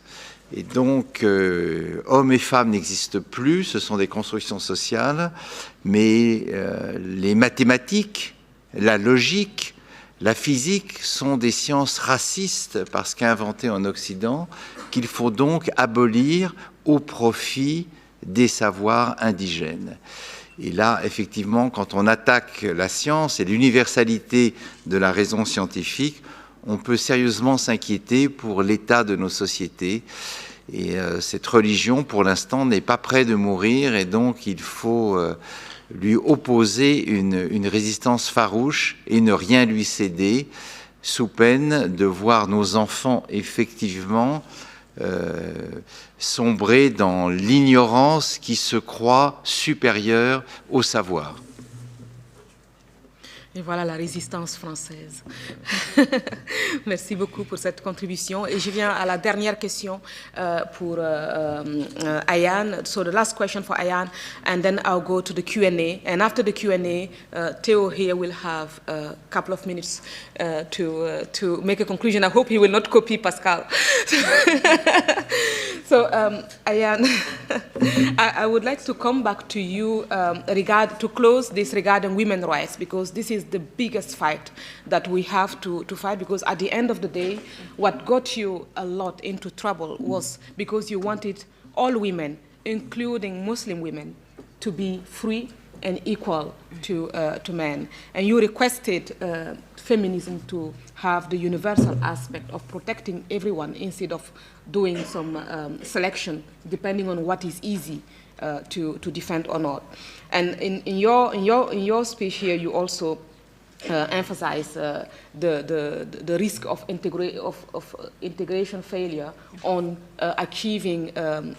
S2: Et donc, hommes et femmes n'existent plus, ce sont des constructions sociales, mais les mathématiques, la logique, la physique sont des sciences racistes parce qu'inventées en Occident, qu'il faut donc abolir au profit des savoirs indigènes. Et là, effectivement, quand on attaque la science et l'universalité de la raison scientifique, on peut sérieusement s'inquiéter pour l'état de nos sociétés. Et cette religion, pour l'instant, n'est pas près de mourir, et donc il faut lui opposer une résistance farouche et ne rien lui céder, sous peine de voir nos enfants effectivement sombrer dans l'ignorance qui se croit supérieure au savoir.
S1: Et voilà la résistance française. Merci beaucoup pour cette contribution. Et je viens à la dernière question pour Ayaan. So the last question for Ayaan, and then I'll go to the Q&A. And after the Q&A, Theo here will have a couple of minutes to make a conclusion. I hope he will not copy Pascal. So Ayaan, I would like to come back to you to close this regarding women's rights, because this is the biggest fight that we have to fight, because at the end of the day, what got you a lot into trouble was because you wanted all women, including Muslim women, to be free and equal to men. And you requested feminism to have the universal aspect of protecting everyone instead of doing some selection depending on what is easy to defend or not. And in your speech here, you also emphasize the risk of integration failure on achieving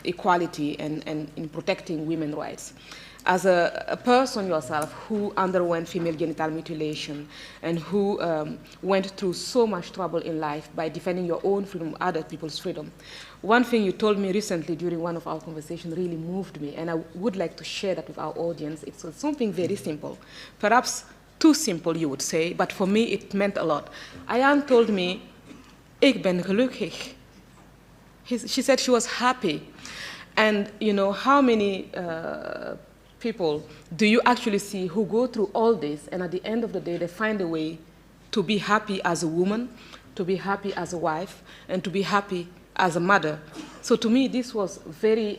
S1: equality and in protecting women's rights. As a person yourself who underwent female genital mutilation and who went through so much trouble in life by defending your own freedom, other people's freedom, one thing you told me recently during one of our conversations really moved me, and I would like to share that with our audience. It's something very simple, perhaps too simple, you would say, but for me it meant a lot. Ayaan told me, "Ik ben gelukkig." She said she was happy. And you know, how many people do you actually see who go through all this, and at the end of the day, they find a way to be happy as a woman, to be happy as a wife, and to be happy as a mother? So to me, this was very,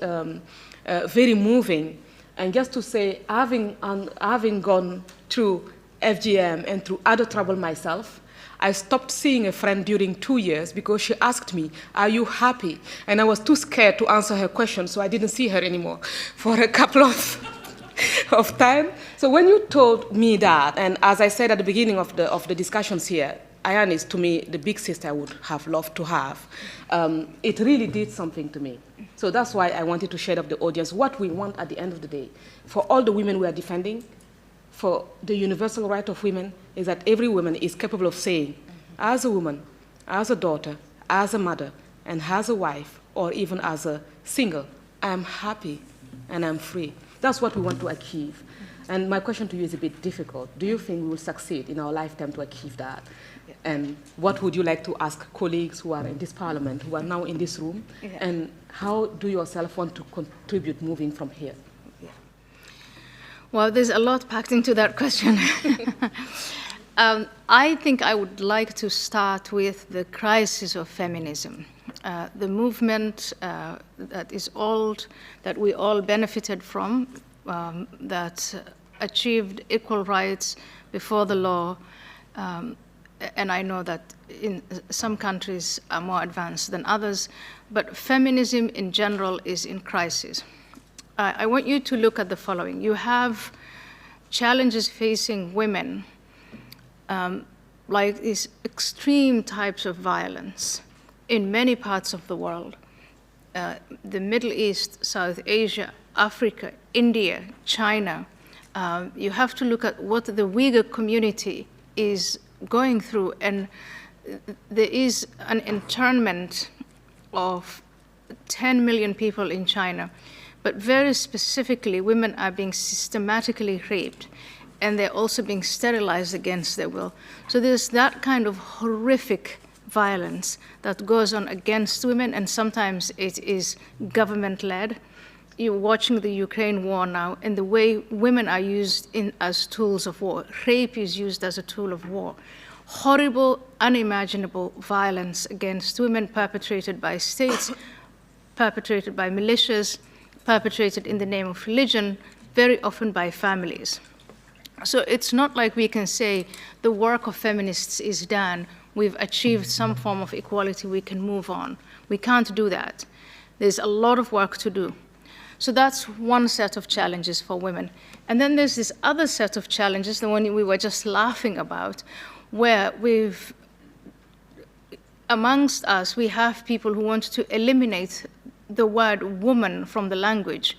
S1: very moving. And just to say, having gone through FGM and through other trouble myself, I stopped seeing a friend during 2 years because she asked me, "Are you happy?" And I was too scared to answer her question, so I didn't see her anymore for a couple of time. So when you told me that, and as I said at the beginning of the discussions here, Ayaan is to me the big sister I would have loved to have. It really did something to me. So that's why I wanted to share with the audience what we want at the end of the day. For all the women we are defending, for the universal right of women, is that every woman is capable of saying, as a woman, as a daughter, as a mother, and as a wife, or even as a single, I'm happy and I'm free. That's what we want to achieve. And my question to you is a bit difficult. Do you think we will succeed in our lifetime to achieve that? Yeah. And what would you like to ask colleagues who are in this parliament, who are now in this room? Yeah. And how do you yourself want to contribute moving from here?
S3: Yeah. Well, there's a lot packed into that question. I think I would like to start with the crisis of feminism. The movement that is old, that we all benefited from, that achieved equal rights before the law, and I know that in some countries are more advanced than others, but feminism in general is in crisis. I want you to look at the following. You have challenges facing women, like these extreme types of violence in many parts of the world, the Middle East, South Asia, Africa, India, China. You have to look at what the Uyghur community is going through, and there is an internment of 10 million people in China, but very specifically, women are being systematically raped. and they're also being sterilized against their will. So there's that kind of horrific violence that goes on against women, and sometimes it is government-led. You're watching the Ukraine war now, and the way women are used as tools of war. Rape is used as a tool of war. Horrible, unimaginable violence against women perpetrated by states, perpetrated by militias, perpetrated in the name of religion, very often by families. So it's not like we can say the work of feminists is done, we've achieved some form of equality, we can move on. We can't do that. There's a lot of work to do. So that's one set of challenges for women. And then there's this other set of challenges, the one we were just laughing about, where amongst us, we have people who want to eliminate the word woman from the language.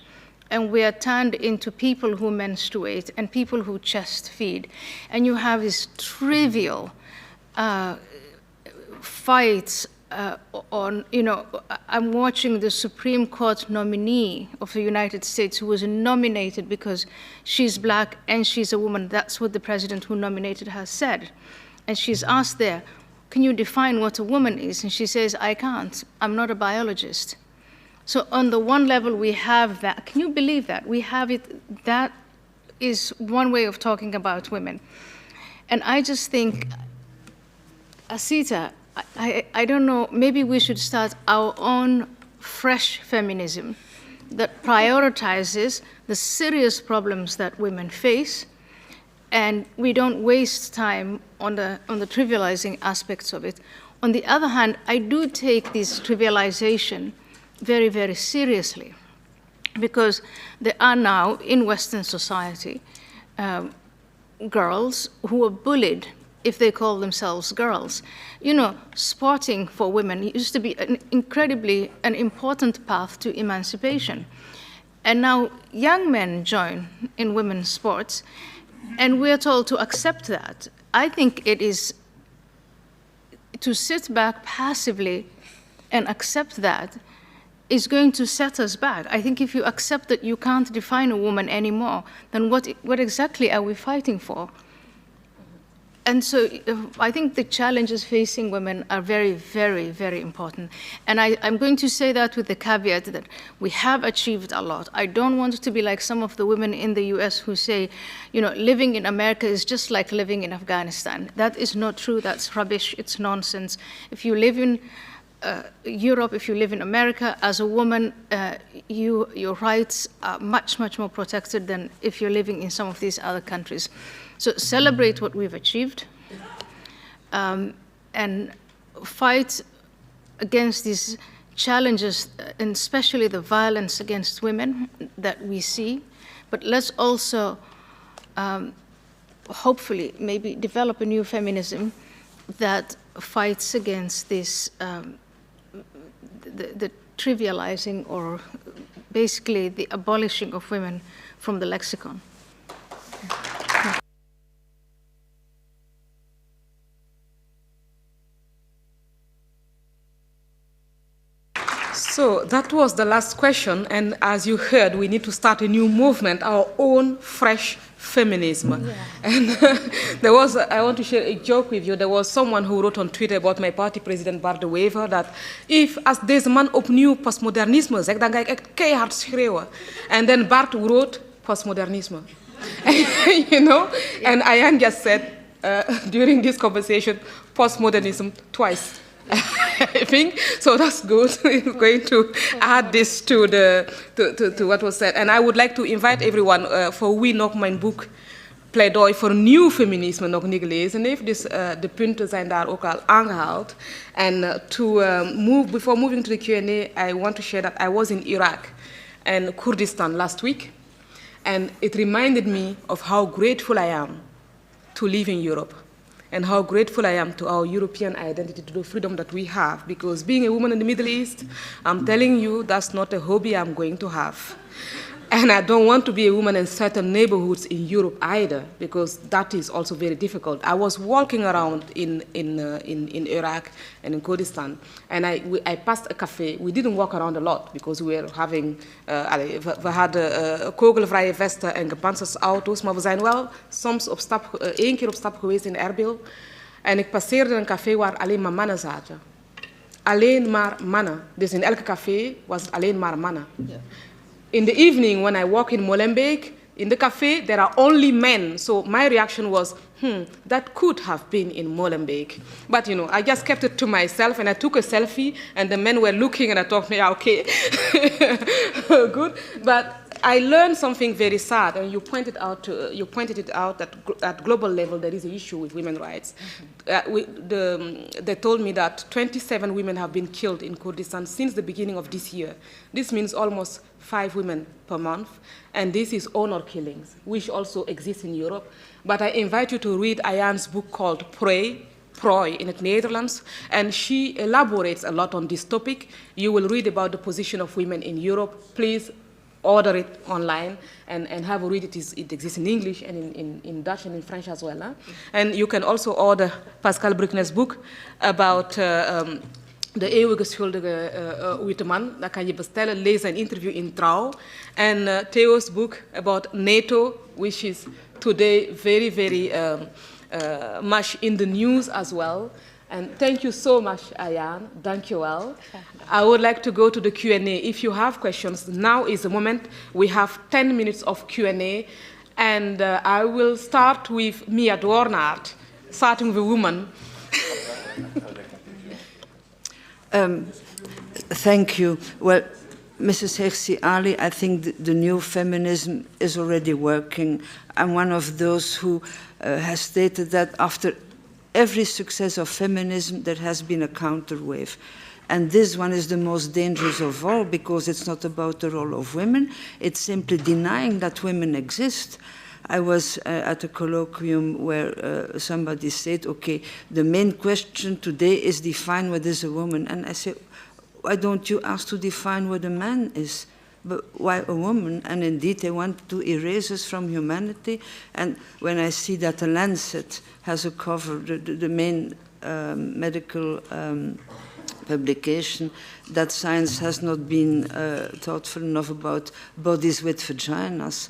S3: And we are turned into people who menstruate and people who chest feed. And you have these trivial fights on, I'm watching the Supreme Court nominee of the United States who was nominated because she's black and she's a woman. That's what the president who nominated her said. And she's asked there, can you define what a woman is? And she says, I can't. I'm not a biologist. So on the one level, we have that. Can you believe that? We have it. That is one way of talking about women. And I just think, Asita, I don't know, maybe we should start our own fresh feminism that prioritizes the serious problems that women face, and we don't waste time on the trivializing aspects of it. On the other hand, I do take this trivialization very, very seriously, because there are now in Western society girls who are bullied if they call themselves girls. Sporting for women used to be an important path to emancipation. And now young men join in women's sports, and we're told to accept that. I think it is to sit back passively and accept that is going to set us back. I think if you accept that you can't define a woman anymore, then what exactly are we fighting for? And so I think the challenges facing women are very, very, very important. And I'm going to say that with the caveat that we have achieved a lot. I don't want to be like some of the women in the US who say, living in America is just like living in Afghanistan. That is not true. That's rubbish. It's nonsense. If you live in Europe, if you live in America, as a woman, your rights are much, much more protected than if you're living in some of these other countries. So celebrate what we've achieved, and fight against these challenges, and especially the violence against women that we see. But let's also, hopefully, maybe develop a new feminism that fights against this, the trivializing, or basically the abolishing of women from the lexicon.
S8: So that was the last question, and as you heard, we need to start a new movement, our own fresh feminism. Yeah. And I want to share a joke with you. There was someone who wrote on Twitter about my party president Bart de Wever that als deze man opnieuw postmodernisme zegt, dan ga ik echt keihard schreeuwen. And then Bart wrote postmodernisme. And Ayaan just said during this conversation, postmodernism twice. I think so. That's good. We're going to add this to what was said, and I would like to invite everyone voor wie nog mijn boek Pleidooi voor nieuw feminisme nog niet gelezen heeft. Dus de punten zijn daar ook al aangehaald. And before moving to the Q&A, I want to share that I was in Iraq and Kurdistan last week, and it reminded me of how grateful I am to live in Europe. And how grateful I am to our European identity, to the freedom that we have. Because being a woman in the Middle East, I'm telling you, that's not a hobby I'm going to have.
S1: And I don't want to be a woman in certain neighborhoods in Europe either, because that is also very difficult. I was walking around in Iraq and in Kurdistan, and I passed a cafe. We didn't walk around a lot because we were having, we hadden kogelvrije vesten en gepantserde auto's, maar we zijn wel soms op stap, 1 keer op stap geweest in Erbil. En ik passeerde een café waar alleen maar mannen zaten. Alleen maar mannen. Dus in elke café was het alleen maar mannen. Yeah. In the evening, when I walk in Molenbeek, in the cafe, there are only men. So my reaction was, that could have been in Molenbeek. But, you know, I just kept it to myself, and I took a selfie, and the men were looking, and I thought, yeah, okay, good. But I learned something very sad, and you pointed it out that at global level there is an issue with women's rights. They told me that 27 women have been killed in Kurdistan since the beginning of this year. This means almost 5 women per month, and this is honor killings, which also exists in Europe. But I invite you to read Ayan's book called Prooi in het Nederlands, and she elaborates a lot on this topic. You will read about the position of women in Europe. Please order it online and have a read. It exists in English and in Dutch and in French as well. Huh? And you can also order Pascal Bruckner's book about de eeuwige schuldige witte man. Dat kan je bestellen, lezen en interview in Trouw. En Theo's book about NATO, which is today very, very much in the news as well. And thank you so much, Ayan. Dank je wel. I would like to go to the Q&A. If you have questions, now is the moment. We have 10 minutes of Q&A. And I will start with Mia Doornaert, starting with a woman.
S11: Thank you. Well, Mrs. Hirsi Ali, I think the new feminism is already working. I'm one of those who has stated that after every success of feminism, there has been a counterwave. And this one is the most dangerous of all, because it's not about the role of women, it's simply denying that women exist. I was at a colloquium where somebody said, okay, the main question today is define what is a woman. And I said, why don't you ask to define what a man is? But why a woman? And indeed, they want to erase us from humanity. And when I see that The Lancet has a cover, the main medical publication, that science has not been thoughtful enough about bodies with vaginas,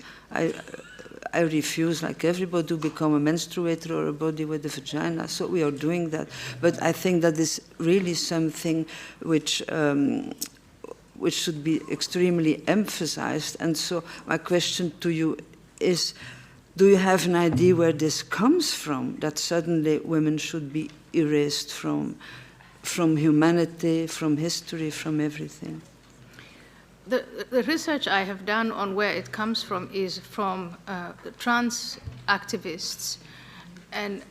S11: I refuse, like everybody, to become a menstruator or a body with a vagina. So we are doing that. But I think that is really something which should be extremely emphasized. And so my question to you is, do you have an idea where this comes from, that suddenly women should be erased from humanity, from history, from everything?
S3: The research I have done on where it comes from is from trans activists. And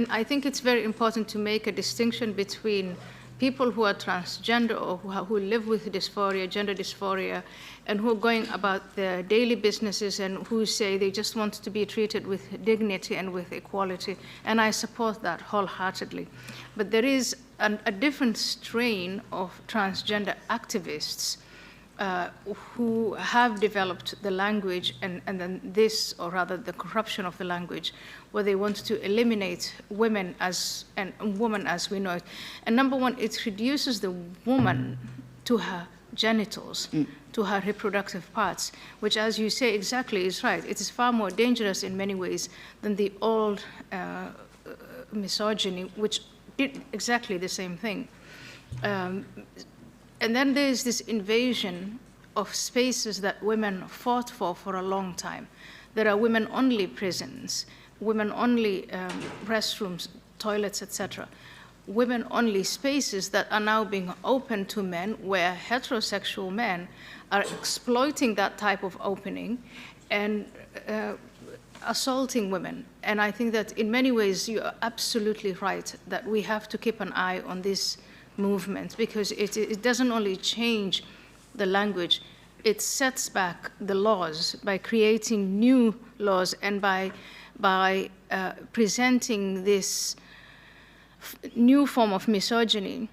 S3: I think it's very important to make a distinction between people who are transgender or who live with dysphoria, gender dysphoria, and who are going about their daily businesses and who say they just want to be treated with dignity and with equality. And I support that wholeheartedly. But there is a different strain of transgender activists who have developed the language and then this, or rather the corruption of the language, where they want to eliminate women as, and woman as we know it. And number one, it reduces the woman to her genitals, to her reproductive parts, which, as you say exactly, is right. It is far more dangerous in many ways than the old misogyny, which did exactly the same thing. And then there's this invasion of spaces that women fought for a long time. There are women-only prisons, women-only restrooms, toilets, etc. Women-only spaces that are now being opened to men, where heterosexual men are exploiting that type of opening and assaulting women. And I think that in many ways you are absolutely right that we have to keep an eye on this movement, because it doesn't only change the language, it sets back the laws by creating new laws and by presenting this new form of misogyny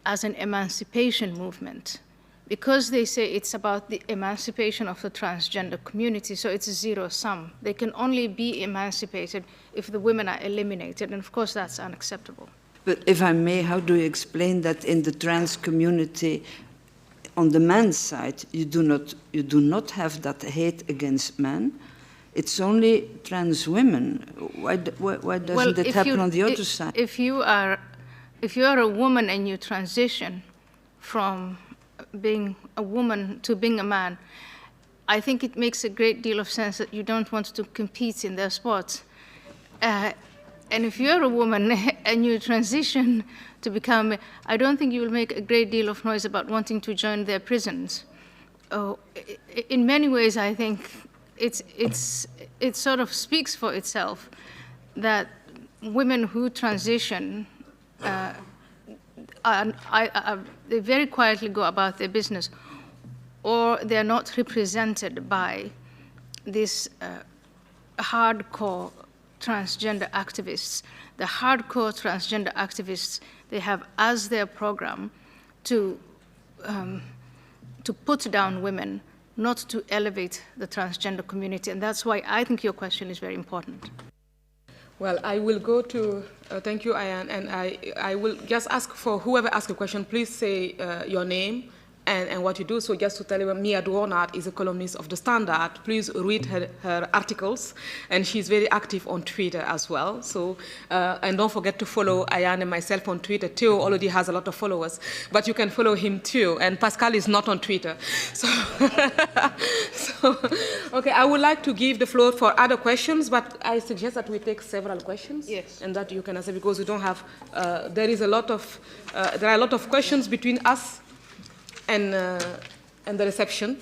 S3: as an emancipation movement. because they say it's about the emancipation of the transgender community, so it's a zero sum. They can only be emancipated if the women are eliminated, and of course that's unacceptable.
S11: But if I may, how do you explain that in the trans community, on the men's side, you do not have that hate against men? It's only trans women. Why doesn't it happen on the other side?
S3: If you are a woman and you transition from being a woman to being a man, I think it makes a great deal of sense that you don't want to compete in their sports. And if you're a woman and you transition to become, I don't think you will make a great deal of noise about wanting to join their prisons. In many ways, I think it sort of speaks for itself that women who transition, they very quietly go about their business, or they're not represented by these hardcore transgender activists. The hardcore transgender activists, they have as their program to put down women, not to elevate the transgender community. And that's why I think your question is very important.
S1: Well, I will go to, thank you, Ayan, and I will just ask for whoever asks a question, please say your name and what you do. So just to tell you, Mia Dwornat is a columnist of The Standard. Please read her articles, and she's very active on Twitter as well. So, and don't forget to follow Ayan and myself on Twitter. Theo already has a lot of followers, but you can follow him too. And Pascal is not on Twitter. So, okay, I would like to give the floor for other questions, but I suggest that we take several questions.
S3: Yes.
S1: And that you can answer, because we don't have, there are a lot of questions between us and the reception.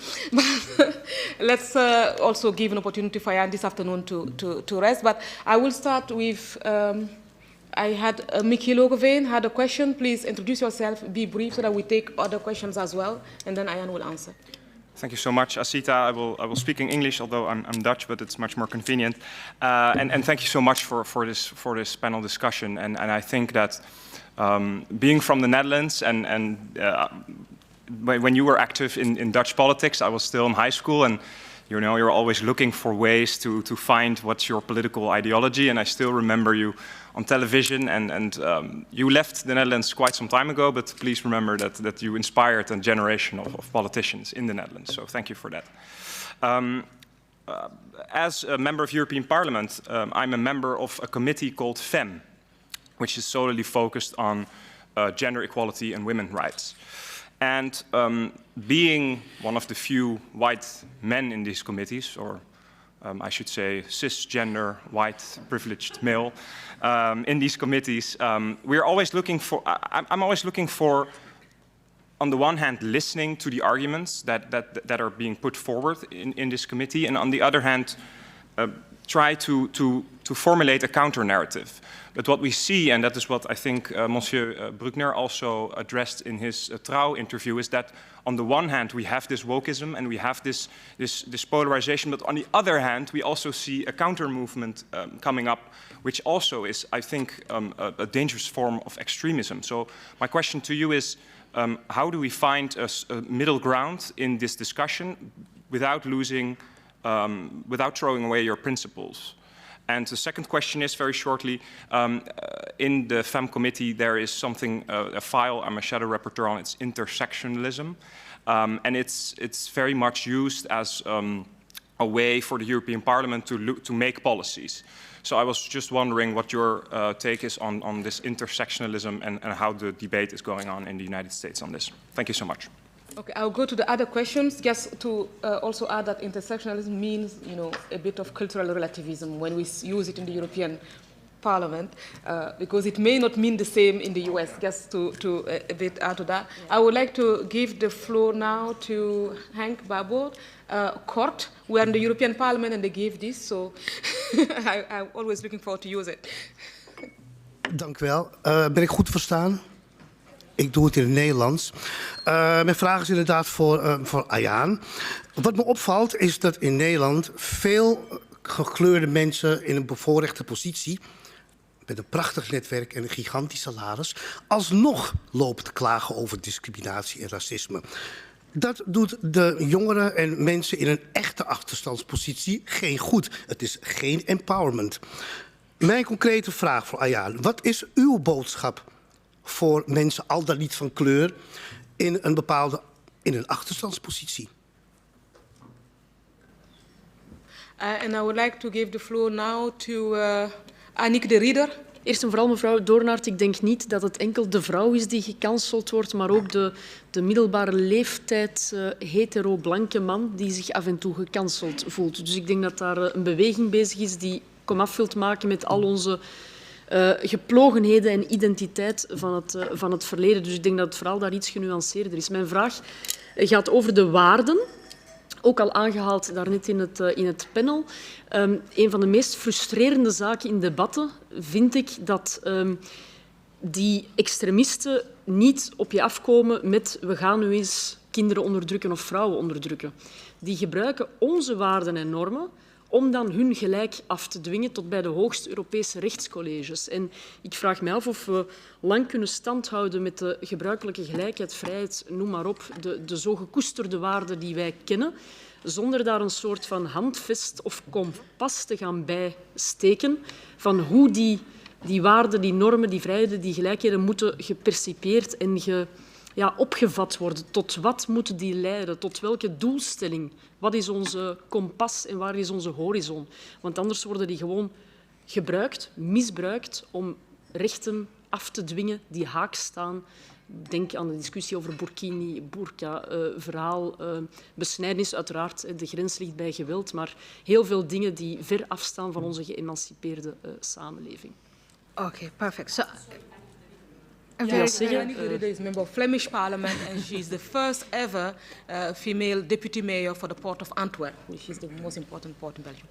S1: Let's also give an opportunity for Ayan this afternoon to rest. But I will start with, I had Mickey Logeveen had a question. Please introduce yourself, be brief, so that we take other questions as well, and then Ayan will answer.
S12: Thank you so much, Asita. I will speak in English, although I'm Dutch, but it's much more convenient. And thank you so much for this panel discussion. And I think that being from the Netherlands and when you were active in Dutch politics, I was still in high school, and you're always looking for ways to find what's your political ideology. And I still remember you on television, and you left the Netherlands quite some time ago, but please remember that you inspired a generation of politicians in the Netherlands. So thank you for that. As a member of European Parliament, I'm a member of a committee called FEM, which is solely focused on gender equality and women's rights. And being one of the few white men in these committees, or I should say cisgender, white, privileged male, in these committees, we're always looking for, I'm always looking for, on the one hand, listening to the arguments that are being put forward in this committee, and on the other hand, try to formulate a counter-narrative. But what we see, and that is what I think Monsieur Bruckner also addressed in his Trouw interview, is that on the one hand we have this wokeism and we have this polarization, but on the other hand we also see a counter-movement coming up, which also is, I think, a dangerous form of extremism. So my question to you is, how do we find a middle ground in this discussion without losing, without throwing away your principles? And the second question is, very shortly, in the FEM committee there is something, a file, I'm a shadow rapporteur on, it's intersectionalism. And it's very much used as a way for the European Parliament to make policies. So I was just wondering what your take is on this intersectionalism and how the debate is going on in the United States on this. Thank you so much.
S1: Okay, I'll go to the other questions. Just to also add that intersectionalism means, a bit of cultural relativism when we use it in the European Parliament, because it may not mean the same in the US. Just to a bit add to that, yeah. I would like to give the floor now to Henk Baboer. Kort, we are in the European Parliament and they gave this, so I'm always looking forward to use it.
S13: Dank u wel. Ben ik goed verstaan? Ik doe het in het Nederlands. Mijn vraag is inderdaad voor Ayan. Wat me opvalt is dat in Nederland veel gekleurde mensen in een bevoorrechte positie, met een prachtig netwerk en een gigantisch salaris, alsnog lopen te klagen over discriminatie en racisme. Dat doet de jongeren en mensen in een echte achterstandspositie geen goed. Het is geen empowerment. Mijn concrete vraag voor Ayaan. Wat is uw boodschap voor mensen, al dan niet van kleur, in een achterstandspositie?
S1: And I would like to give the floor now to Annick de Ridder.
S14: Eerst en vooral, mevrouw Doornaert, ik denk niet dat het enkel de vrouw is die gecanceld wordt, maar ook de middelbare leeftijd hetero-blanke man die zich af en toe gecanceld voelt. Dus ik denk dat daar een beweging bezig is die komaf wilt maken met al onze geplogenheden en identiteit van het verleden. Dus ik denk dat het verhaal daar iets genuanceerder is. Mijn vraag gaat over de waarden. Ook al aangehaald daarnet in het panel. Een van de meest frustrerende zaken in debatten vind ik dat die extremisten niet op je afkomen met we gaan nu eens kinderen onderdrukken of vrouwen onderdrukken. Die gebruiken onze waarden en normen om dan hun gelijk af te dwingen tot bij de hoogste Europese rechtscolleges. En ik vraag me af of we lang kunnen standhouden met de gebruikelijke gelijkheid, vrijheid, noem maar op, de zo gekoesterde waarden die wij kennen, zonder daar een soort van handvest of kompas te gaan bijsteken van hoe die waarden, die normen, die vrijheden, die gelijkheden moeten gepercipieerd en opgevat worden. Tot wat moeten die leiden? Tot welke doelstelling? Wat is onze kompas en waar is onze horizon? Want anders worden die gewoon gebruikt, misbruikt om rechten af te dwingen die haaks staan. Denk aan de discussie over burkini, burka, verhaal, besnijdenis uiteraard. De grens ligt bij geweld, maar heel veel dingen die ver afstaan van onze geëmancipeerde samenleving.
S3: Okay, perfect. So,
S1: Annick de Ridder is a member of Flemish Parliament and she is the first ever female deputy mayor for the port of Antwerp, which is the most important port in Belgium.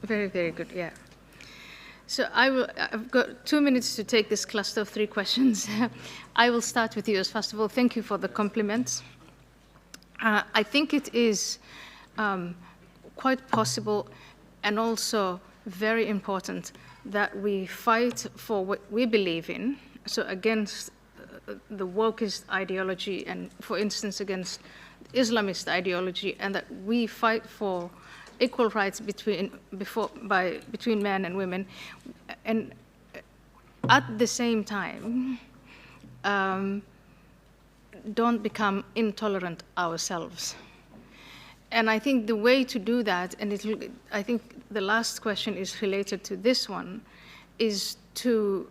S3: Very, very good, yeah. So I've got 2 minutes to take this cluster of 3 questions. I will start with you. First of all, thank you for the compliments. I think it is quite possible and also very important that we fight for what we believe in, so against the wokeist ideology and, for instance, against Islamist ideology, and that we fight for equal rights between men and women, and at the same time, don't become intolerant ourselves. And I think the way to do that, and I think the last question is related to this one, is to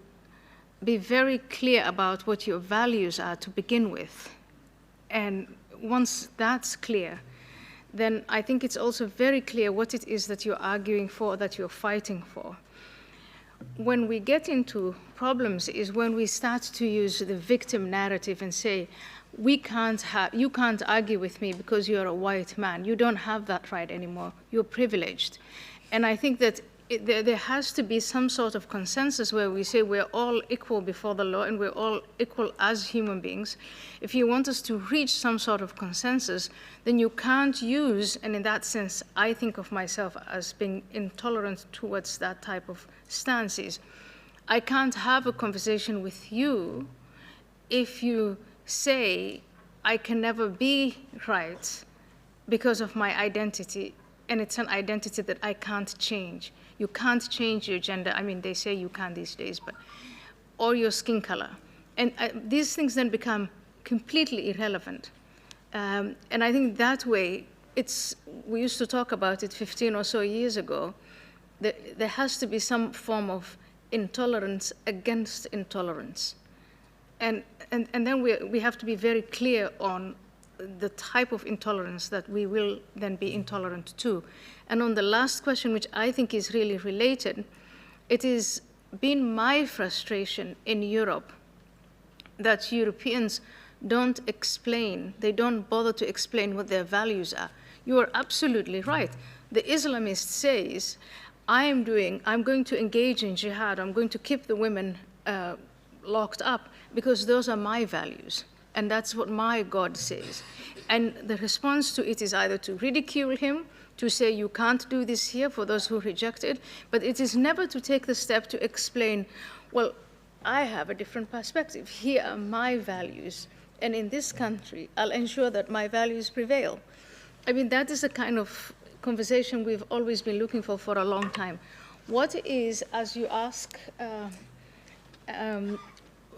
S3: be very clear about what your values are to begin with. And once that's clear, then I think it's also very clear what it is that you're arguing for, that you're fighting for. When we get into problems is when we start to use the victim narrative and say, you can't argue with me because you're a white man. You don't have that right anymore. You're privileged. And I think that there has to be some sort of consensus where we say we're all equal before the law and we're all equal as human beings. If you want us to reach some sort of consensus, then you can't use, and in that sense, I think of myself as being intolerant towards that type of stances. I can't have a conversation with you if you say I can never be right because of my identity, and it's an identity that I can't change. You can't change your gender. I mean, they say you can these days, or your skin color. And these things then become completely irrelevant. And I think that way, we used to talk about it 15 or so years ago, there has to be some form of intolerance against intolerance. And then we have to be very clear on the type of intolerance that we will then be intolerant to. And on the last question, which I think is really related, it has been my frustration in Europe that Europeans don't explain, they don't bother to explain what their values are. You are absolutely right. The Islamist says, I'm going to engage in jihad, I'm going to keep the women locked up because those are my values. And that's what my God says. And the response to it is either to ridicule him, to say you can't do this here for those who reject it, but it is never to take the step to explain, well, I have a different perspective. Here are my values. and in this country, I'll ensure that my values prevail. I mean, that is the kind of conversation we've always been looking for a long time. What is, as you ask,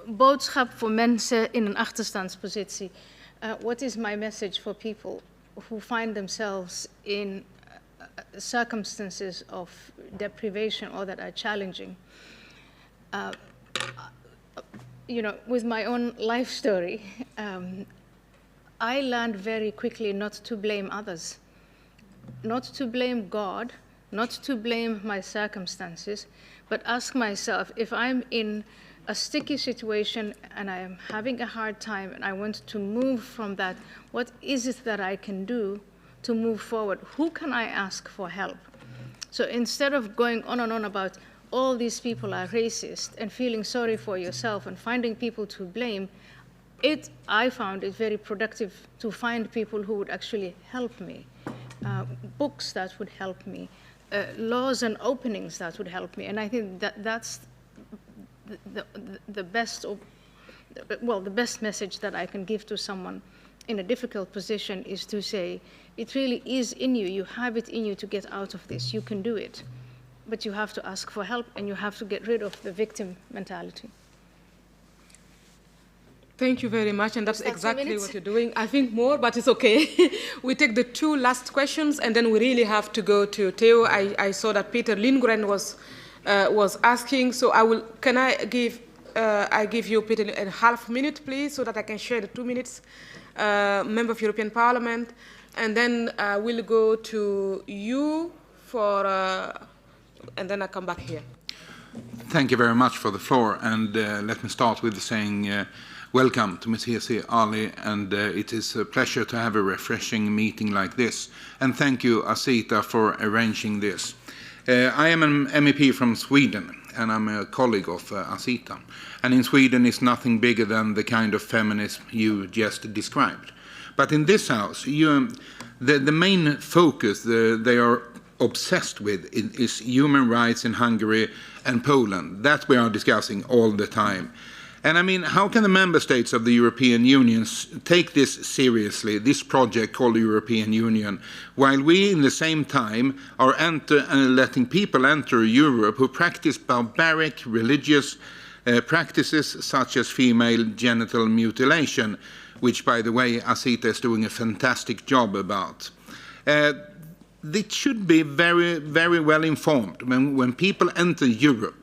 S3: boodschap voor mensen in een achterstandspositie? What is my message for people who find themselves in circumstances of deprivation or that are challenging? You know, with my own life story, I learned very quickly not to blame others, not to blame God, not to blame my circumstances, but ask myself, if I'm in a sticky situation and I am having a hard time and I want to move from that, what is it that I can do to move forward? Who can I ask for help? So instead of going on and on about all these people are racist and feeling sorry for yourself and finding people to blame, I found it very productive to find people who would actually help me, books that would help me, laws and openings that would help me. And I think that's the best, well, the best message that I can give to someone in a difficult position is to say, it really is in you. You have it in you to get out of this. You can do it. But you have to ask for help and you have to get rid of the victim mentality.
S1: Thank you very much, and that's exactly what you're doing. I think more, but it's okay. We take the two last questions, and then we really have to go to Theo. I saw that Peter Lindgren was asking, so I give you, Peter, a half minute, please, so that I can share the 2 minutes, Member of European Parliament, and then we'll go to you for, and then I come back here.
S15: Thank you very much for the floor, and let me start with saying welcome to Ms. Hirsi Ali, and it is a pleasure to have a refreshing meeting like this. And thank you, Asita, for arranging this. I am an MEP from Sweden, and I'm a colleague of Asita. And in Sweden, it's nothing bigger than the kind of feminism you just described. But in this House, the main focus they are obsessed with is human rights in Hungary and Poland. That we are discussing all the time. And I mean, how can the member states of the European Union take this seriously, this project called the European Union, while we, in the same time, are letting people enter Europe who practice barbaric religious practices such as female genital mutilation, which, by the way, Asita is doing a fantastic job about. It should be very, very well informed when people enter Europe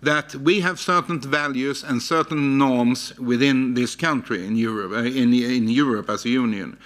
S15: that we have certain values and certain norms within this country in Europe, in Europe as a union.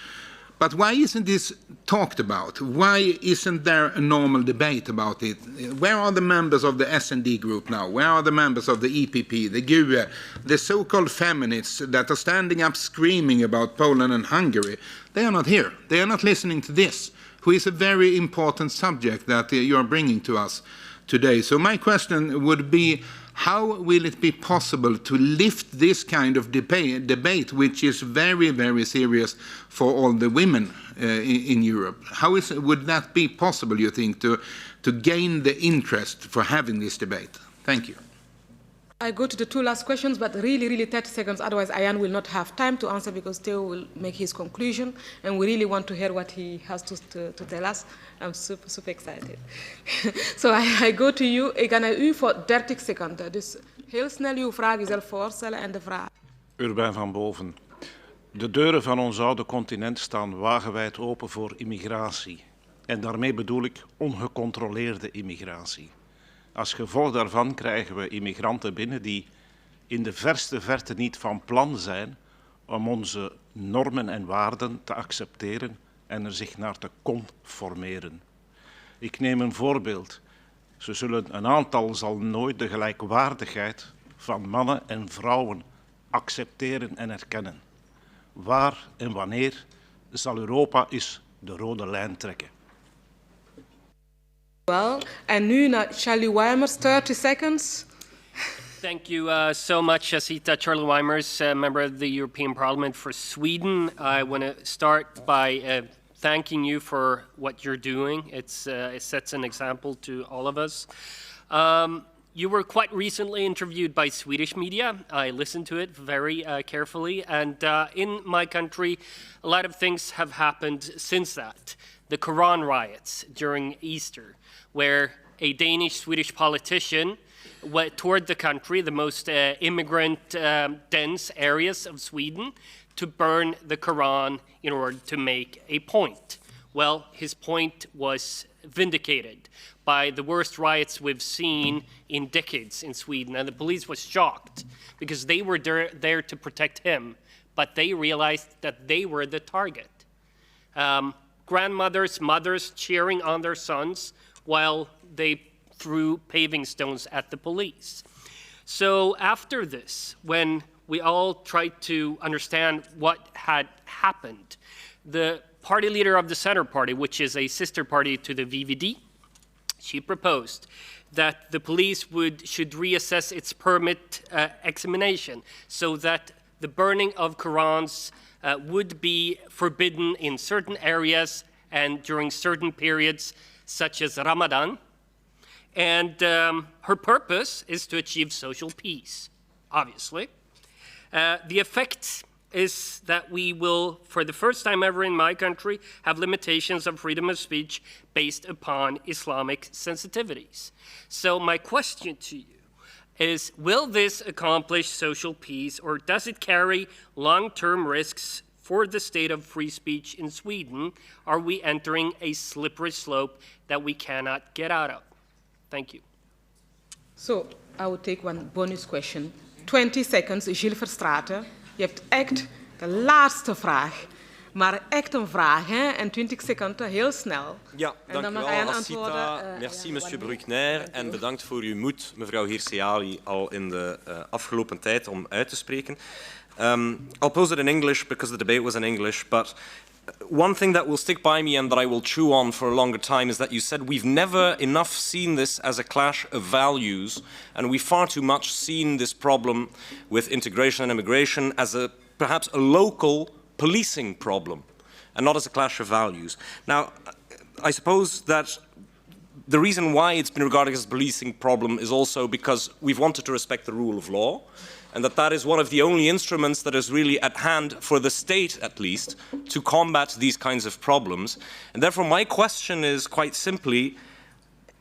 S15: But why isn't this talked about? Why isn't there a normal debate about it? Where are the members of the S&D group now? Where are the members of the EPP, the GUE, the so-called feminists that are standing up screaming about Poland and Hungary? They are not here. They are not listening to this, which is a very important subject that you are bringing to us today. So my question would be, how will it be possible to lift this kind of debate, which is very, very serious for all the women in Europe? How would that be possible, you think, to gain the interest for having this debate? Thank you.
S1: I go to the two last questions, but really, really 30 seconds, otherwise Ayan will not have time to answer because Theo will make his conclusion, and we really want to hear what he has to tell us. I'm super, super excited. So I go to you. Ik ga naar u voor 30 seconden. Dus heel snel uw vraag jezelf voorstellen en de vraag.
S16: Urbain van Boven. De deuren van ons oude continent staan wagenwijd open voor immigratie. En daarmee bedoel ik ongecontroleerde immigratie. Als gevolg daarvan krijgen we immigranten binnen die in de verste verte niet van plan zijn om onze normen en waarden te accepteren en er zich naar te conformeren. Ik neem een voorbeeld. Een aantal zal nooit de gelijkwaardigheid van mannen en vrouwen accepteren en erkennen. Waar en wanneer zal Europa eens de rode lijn trekken?
S1: Well, and nu Charlie Weimers, 30 seconds.
S17: Thank you so much, Asita. Charlie Weimers, member of the European Parliament for Sweden. I want to start by thanking you for what you're doing. It sets an example to all of us. You were quite recently interviewed by Swedish media. I listened to it very carefully, and in my country, a lot of things have happened since that. The Quran riots during Easter, where a Danish-Swedish politician toured the country, the most immigrant-dense areas of Sweden, to burn the Quran in order to make a point. Well, his point was vindicated by the worst riots we've seen in decades in Sweden, and the police was shocked because they were there to protect him, but they realized that they were the target. Grandmothers, mothers cheering on their sons while they threw paving stones at the police. So after this, when we all tried to understand what had happened, the party leader of the Center Party, which is a sister party to the VVD, she proposed that the police should reassess its permit examination so that the burning of Qurans would be forbidden in certain areas and during certain periods, such as Ramadan. And her purpose is to achieve social peace, obviously. The effect is that we will, for the first time ever in my country, have limitations of freedom of speech based upon Islamic sensitivities. So my question to you is, will this accomplish social peace, or does it carry long-term risks for the state of free speech in Sweden? Are we entering a slippery slope that we cannot get out of? Thank you.
S1: So I will take one bonus question. 20 seconds, Gilles Verstraeten. Je hebt echt de laatste vraag, maar echt een vraag, hè? En 20 seconden, heel snel.
S18: Ja, dank u wel, Asita. Merci, monsieur Bruckner. En bedankt voor uw moed, mevrouw Hirsi Ali, al in de afgelopen tijd om uit te spreken. I'll pose it in English because the debate was in English, but one thing that will stick by me and that I will chew on for a longer time is that you said we've never enough seen this as a clash of values, and we've far too much seen this problem with integration and immigration as perhaps a local policing problem and not as a clash of values. Now, I suppose that the reason why it's been regarded as a policing problem is also because we've wanted to respect the rule of law, and that is one of the only instruments that is really at hand for the state, at least, to combat these kinds of problems. And therefore, my question is quite simply,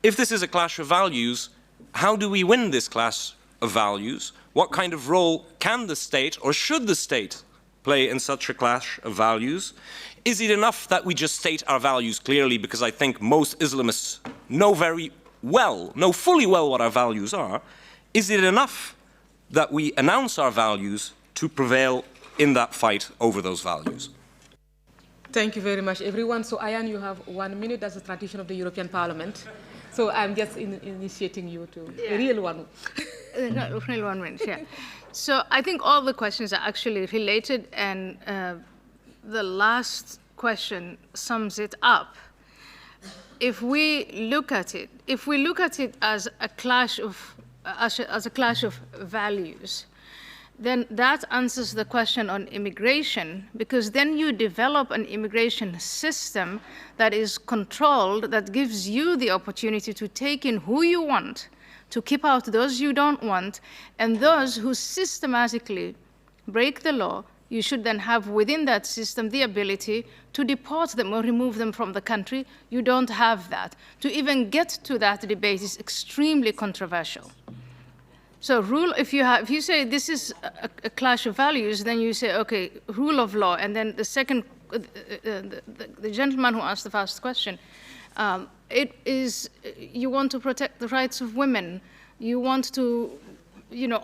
S18: if this is a clash of values, how do we win this clash of values? What kind of role can the state, or should the state, play in such a clash of values? Is it enough that we just state our values clearly, because I think most Islamists know fully well what our values are? Is it enough that we announce our values to prevail in that fight over those values?
S1: Thank you very much, everyone. So, Ayaan, you have 1 minute. That's the tradition of the European Parliament. So I'm just initiating you to a real one.
S3: No, real 1 minute, yeah. So I think all the questions are actually related, and the last question sums it up. If we look at it as a clash of values, then that answers the question on immigration, because then you develop an immigration system that is controlled, that gives you the opportunity to take in who you want, to keep out those you don't want, and those who systematically break the law, you should then have within that system the ability to deport them or remove them from the country. You don't have that. To even get to that debate is extremely controversial. So if you say this is a clash of values, then you say, okay, rule of law, and then the second, the gentleman who asked the first question, it is, you want to protect the rights of women, you want to,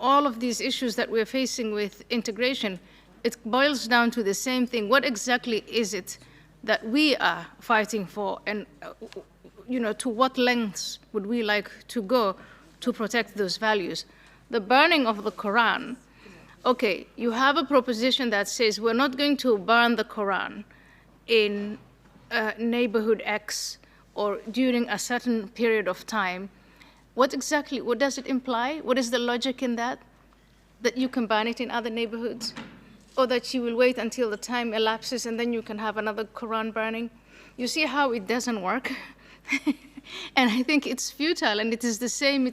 S3: all of these issues that we're facing with integration, it boils down to the same thing. What exactly is it that we are fighting for, and to what lengths would we like to go to protect those values? The burning of the Quran, okay, you have a proposition that says we're not going to burn the Quran in neighborhood X or during a certain period of time. What does it imply? What is the logic in that? That you can burn it in other neighborhoods? Or that you will wait until the time elapses and then you can have another Quran burning? You see how it doesn't work? And I think it's futile, and it is the same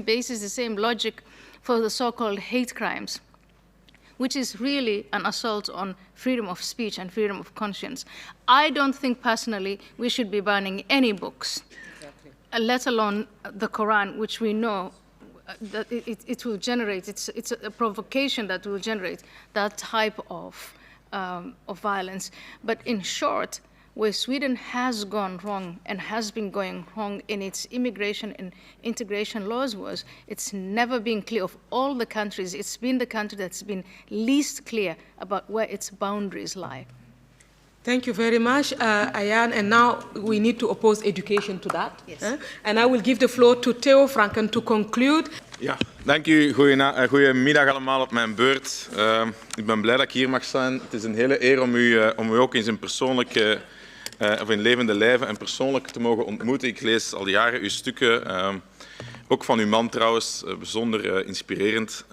S3: basis, the same logic for the so-called hate crimes, which is really an assault on freedom of speech and freedom of conscience. I don't think personally we should be banning any books, let alone the Quran, which we know that it will generate, it's a provocation that will generate that type of violence. But in short, where Sweden has gone wrong and has been going wrong in its immigration and integration laws was, it's never been clear. Of all the countries, it's been the country that's been least clear about where its boundaries lie.
S1: Thank you very much, Ayaan. And now we need to oppose education to that.
S3: Yes.
S1: And I will give the floor to Theo Franken to conclude.
S19: Ja, dank u. Goedemiddag allemaal op mijn beurt. Ik ben blij dat ik hier mag zijn. Het is een hele eer om u ook in zijn persoonlijke, of in levende lijven en persoonlijk te mogen ontmoeten. Ik lees al jaren uw stukken, ook van uw man trouwens, bijzonder inspirerend.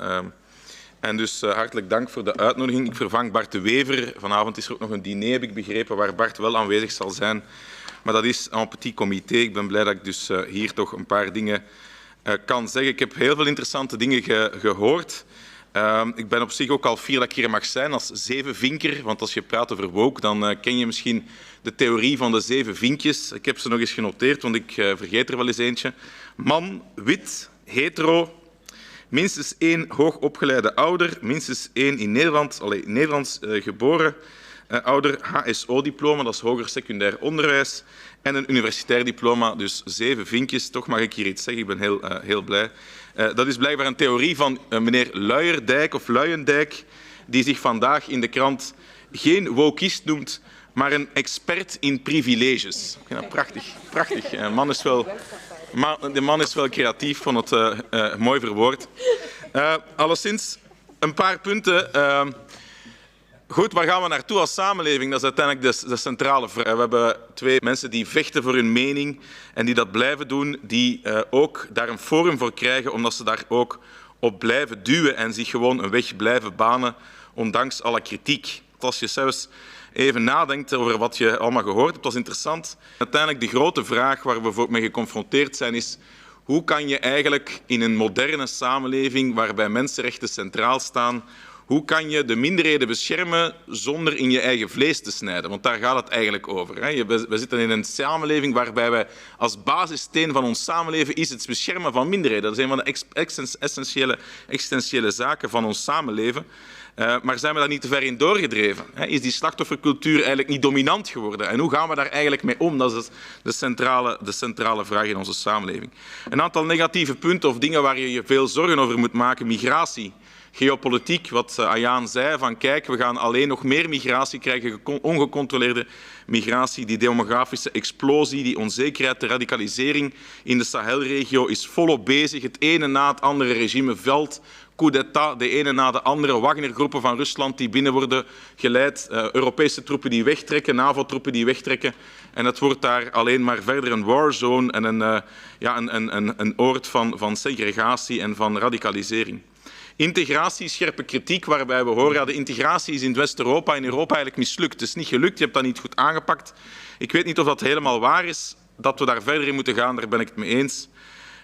S19: En dus hartelijk dank voor de uitnodiging. Ik vervang Bart de Wever. Vanavond is er ook nog een diner, heb ik begrepen, waar Bart wel aanwezig zal zijn. Maar dat is een petit comité. Ik ben blij dat ik dus hier toch een paar dingen kan zeggen. Ik heb heel veel interessante dingen gehoord. Ik ben op zich ook al fier dat ik hier mag zijn als zevenvinker. Want als je praat over woke, dan ken je misschien de theorie van de 7 vinkjes. Ik heb ze nog eens genoteerd, want ik vergeet er wel eens eentje. Man, wit, hetero, minstens 1 hoogopgeleide ouder, minstens 1 in Nederlands geboren ouder, HSO-diploma, dat is hoger secundair onderwijs, en een universitair diploma, dus 7 vinkjes. Toch mag ik hier iets zeggen, ik ben heel blij. Dat is blijkbaar een theorie van meneer Luijendijk of Luijendijk, die zich vandaag in de krant geen wokist noemt, maar een expert in privileges. Ja, prachtig, prachtig. De man is wel creatief, vond het mooi verwoord. Alleszins, een paar punten. Goed, waar gaan we naartoe als samenleving? Dat is uiteindelijk de centrale vraag. We hebben 2 mensen die vechten voor hun mening en die dat blijven doen, die ook daar een forum voor krijgen, omdat ze daar ook op blijven duwen en zich gewoon een weg blijven banen, ondanks alle kritiek. Als je zelfs even nadenkt over wat je allemaal gehoord hebt, dat is interessant. Uiteindelijk de grote vraag waar we mee geconfronteerd zijn is: hoe kan je eigenlijk in een moderne samenleving waarbij mensenrechten centraal staan, hoe kan je de minderheden beschermen zonder in je eigen vlees te snijden? Want daar gaat het eigenlijk over. We zitten in een samenleving waarbij wij als basissteen van ons samenleven is het beschermen van minderheden. Dat is een van de essentiële zaken van ons samenleven. Maar zijn we daar niet te ver in doorgedreven? Is die slachtoffercultuur eigenlijk niet dominant geworden? En hoe gaan we daar eigenlijk mee om? Dat is de centrale vraag in onze samenleving. Een aantal negatieve punten of dingen waar je je veel zorgen over moet maken. Migratie, geopolitiek, wat Ayaan zei, van kijk, we gaan alleen nog meer migratie krijgen, ongecontroleerde migratie, die demografische explosie, die onzekerheid, de radicalisering in de Sahelregio is volop bezig. Het ene na het andere regime valt. Coup d'état, de ene na de andere, Wagner-groepen van Rusland die binnen worden geleid, Europese troepen die wegtrekken, NAVO-troepen die wegtrekken. En het wordt daar alleen maar verder een warzone en een oord van segregatie en van radicalisering. Integratie, scherpe kritiek, waarbij we horen, de integratie is in West-Europa, in Europa eigenlijk mislukt. Het is niet gelukt, je hebt dat niet goed aangepakt. Ik weet niet of dat helemaal waar is, dat we daar verder in moeten gaan, daar ben ik het mee eens.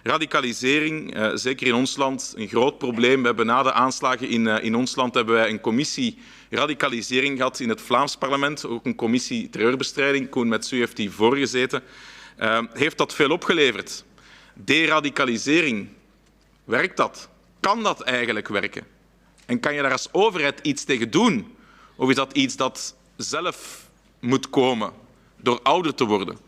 S19: Radicalisering, zeker in ons land, een groot probleem. We hebben na de aanslagen in ons land hebben wij een commissie radicalisering gehad in het Vlaams parlement, ook een commissie terreurbestrijding. Koen Metsu heeft die voorgezeten. Heeft dat veel opgeleverd? Deradicalisering, werkt dat? Kan dat eigenlijk werken? En kan je daar als overheid iets tegen doen? Of is dat iets dat zelf moet komen door ouder te worden?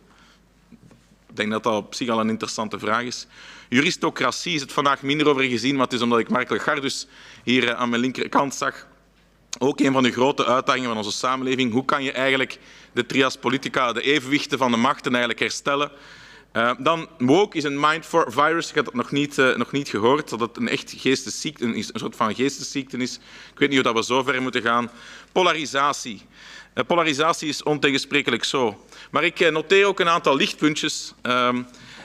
S19: Ik denk dat dat op zich al een interessante vraag is. Juristocratie is het vandaag minder over gezien, maar het is omdat ik Mark Legardus hier aan mijn linkerkant zag. Ook een van de grote uitdagingen van onze samenleving. Hoe kan je eigenlijk de trias politica, de evenwichten van de machten eigenlijk herstellen? Dan woke is een mind virus. Ik had dat nog niet gehoord, dat het een echt geestesziekte is, een soort van geestesziekte is. Ik weet niet of we zo ver moeten gaan. Polarisatie. Polarisatie is ontegensprekelijk zo. Maar ik noteer ook een aantal lichtpuntjes.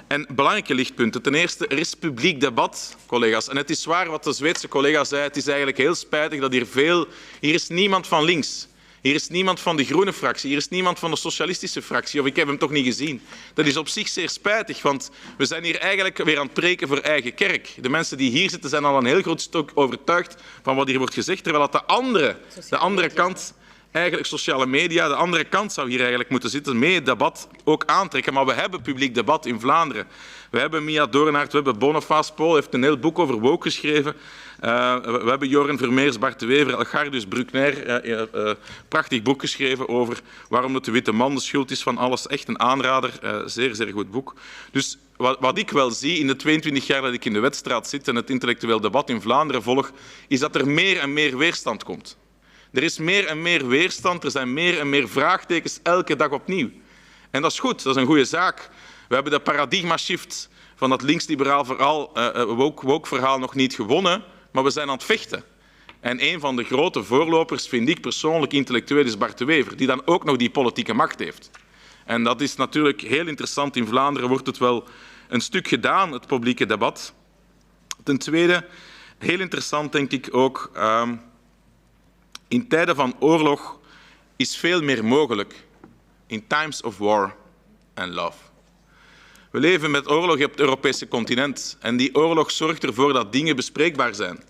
S19: En belangrijke lichtpunten. Ten eerste, er is publiek debat, collega's. En het is waar wat de Zweedse collega zei. Het is eigenlijk heel spijtig dat hier is niemand van links. Hier is niemand van de groene fractie, hier is niemand van de socialistische fractie, of ik heb hem toch niet gezien. Dat is op zich zeer spijtig, want we zijn hier eigenlijk weer aan het preken voor eigen kerk. De mensen die hier zitten zijn al een heel groot stuk overtuigd van wat hier wordt gezegd, terwijl dat de andere kant, eigenlijk sociale media, de andere kant zou hier eigenlijk moeten zitten, mee het debat ook aantrekken. Maar we hebben publiek debat in Vlaanderen. We hebben Mia Doornaert, we hebben Boniface Pool, heeft een heel boek over woke geschreven. We hebben Joren Vermeers, Bart de Wever, Elgardus Bruckner, prachtig boek geschreven over waarom het de witte man de schuld is van alles. Echt een aanrader, zeer, zeer goed boek. Dus wat ik wel zie in de 22 jaar dat ik in de Wetstraat zit en het intellectueel debat in Vlaanderen volg, is dat er meer en meer weerstand komt. Er is meer en meer weerstand, er zijn meer en meer vraagtekens elke dag opnieuw. En dat is goed, dat is een goede zaak. We hebben de paradigma-shift van dat links-liberaal verhaal, woke-verhaal nog niet gewonnen, maar we zijn aan het vechten. En een van de grote voorlopers, vind ik persoonlijk intellectueel, is Bart de Wever, die dan ook nog die politieke macht heeft. En dat is natuurlijk heel interessant. In Vlaanderen wordt het wel een stuk gedaan, het publieke debat. Ten tweede, heel interessant denk ik ook, in tijden van oorlog is veel meer mogelijk. In times of war and love. We leven met oorlog op het Europese continent en die oorlog zorgt ervoor dat dingen bespreekbaar zijn.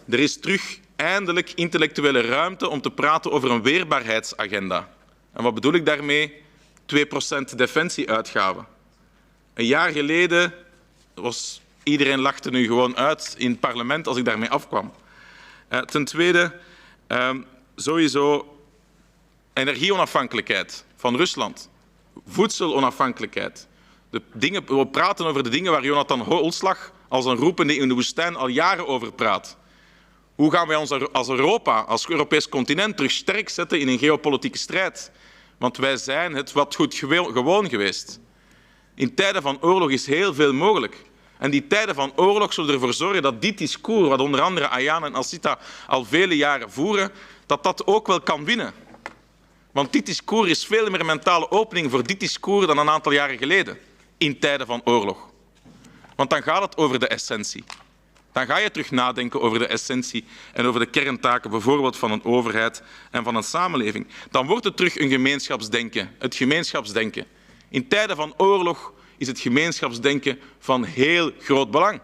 S19: Er is terug eindelijk intellectuele ruimte om te praten over een weerbaarheidsagenda. En wat bedoel ik daarmee? 2% defensieuitgaven. Een jaar geleden was iedereen lachte nu gewoon uit in het parlement als ik daarmee afkwam. Ten tweede, sowieso energieonafhankelijkheid van Rusland, voedselonafhankelijkheid. We praten over de dingen waar Jonathan Holslag als een roepende in de woestijn al jaren over praat. Hoe gaan wij ons als Europa, als Europees continent, terug sterk zetten in een geopolitieke strijd? Want wij zijn het wat goed gewoon geweest. In tijden van oorlog is heel veel mogelijk. En die tijden van oorlog zullen ervoor zorgen dat dit discours, wat onder andere Ayaan en Alcita al vele jaren voeren, dat ook wel kan winnen. Want dit discours is veel meer mentale opening voor dit discours dan een aantal jaren geleden, in tijden van oorlog. Want dan gaat het over de essentie. Dan ga je terug nadenken over de essentie en over de kerntaken, bijvoorbeeld van een overheid en van een samenleving. Dan wordt het terug een gemeenschapsdenken, het gemeenschapsdenken. In tijden van oorlog is het gemeenschapsdenken van heel groot belang.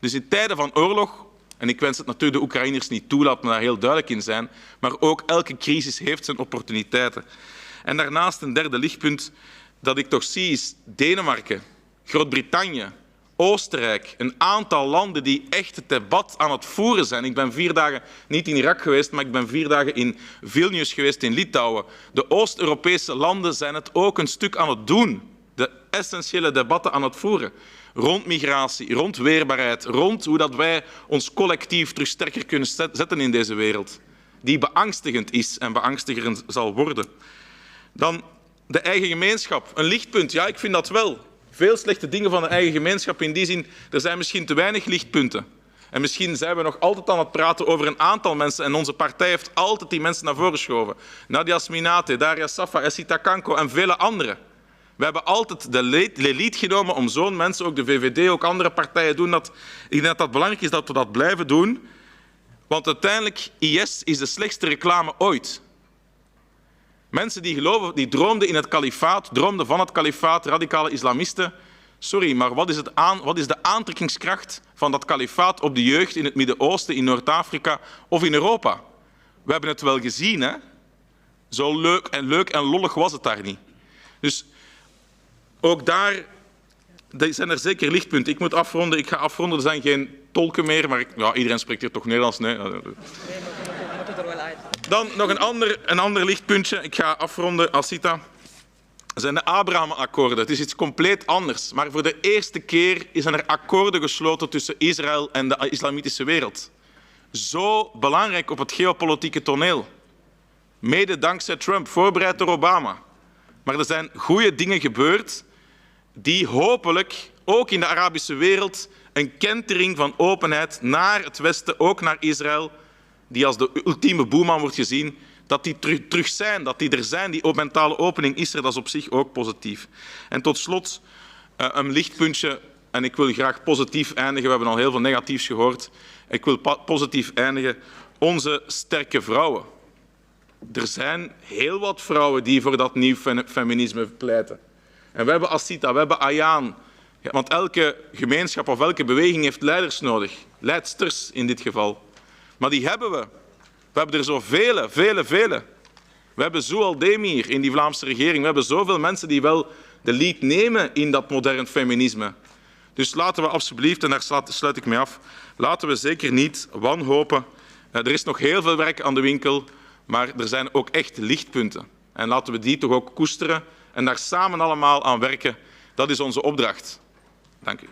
S19: Dus in tijden van oorlog, en ik wens het natuurlijk de Oekraïners niet toe, laat me daar heel duidelijk in zijn, maar ook elke crisis heeft zijn opportuniteiten. En daarnaast een derde lichtpunt dat ik toch zie is Denemarken, Groot-Brittannië, Oostenrijk, een aantal landen die echt het debat aan het voeren zijn. Ik ben 4 dagen niet in Irak geweest, maar ik ben 4 dagen in Vilnius geweest in Litouwen. De Oost-Europese landen zijn het ook een stuk aan het doen. De essentiële debatten aan het voeren. Rond migratie, rond weerbaarheid, rond hoe dat wij ons collectief terug sterker kunnen zetten in deze wereld. Die beangstigend is en beangstigend zal worden. Dan de eigen gemeenschap. Een lichtpunt, ja, ik vind dat wel. Veel slechte dingen van de eigen gemeenschap in die zin, er zijn misschien te weinig lichtpunten. En misschien zijn we nog altijd aan het praten over een aantal mensen en onze partij heeft altijd die mensen naar voren geschoven. Nadia Sminate, Daria Safa, Essita Kanko en vele anderen. We hebben altijd de lead genomen om zo'n mensen, ook de VVD, ook andere partijen doen dat. Ik denk dat het belangrijk is dat we dat blijven doen, want uiteindelijk, IS is de slechtste reclame ooit. Mensen die geloven, die droomden in het kalifaat, droomden van het kalifaat, radicale islamisten. Sorry, maar wat is de aantrekkingskracht van dat kalifaat op de jeugd in het Midden-Oosten, in Noord-Afrika of in Europa? We hebben het wel gezien, hè? Zo leuk en lollig was het daar niet. Dus ook daar zijn er zeker lichtpunten. Ik moet afronden, ik ga afronden, er zijn geen tolken meer, maar iedereen spreekt hier toch Nederlands? Nee. Dan nog een ander lichtpuntje. Ik ga afronden, Alcita. Zijn de Abraham-akkoorden. Het is iets compleet anders. Maar voor de eerste keer zijn er akkoorden gesloten tussen Israël en de islamitische wereld. Zo belangrijk op het geopolitieke toneel. Mede dankzij Trump, voorbereid door Obama. Maar er zijn goede dingen gebeurd die hopelijk ook in de Arabische wereld een kentering van openheid naar het Westen, ook naar Israël, die als de ultieme boeman wordt gezien, dat die terug zijn, dat die er zijn. Die mentale opening is er, dat is op zich ook positief. En tot slot een lichtpuntje, en ik wil graag positief eindigen. We hebben al heel veel negatiefs gehoord. Ik wil positief eindigen. Onze sterke vrouwen. er zijn heel wat vrouwen die voor dat nieuw feminisme pleiten. En we hebben Asita, we hebben Ayaan. Ja, want elke gemeenschap of elke beweging heeft leiders nodig. Leidsters in dit geval. Maar die hebben we. We hebben er zo vele. We hebben Zoual Demir in die Vlaamse regering. We hebben zoveel mensen die wel de lead nemen in dat modern feminisme. Dus laten we alsjeblieft, en daar sluit ik mee af, laten we zeker niet wanhopen. Er is nog heel veel werk aan de winkel, maar er zijn ook echt lichtpunten. En laten we die toch ook koesteren en daar samen allemaal aan werken. Dat is onze opdracht. Dank u.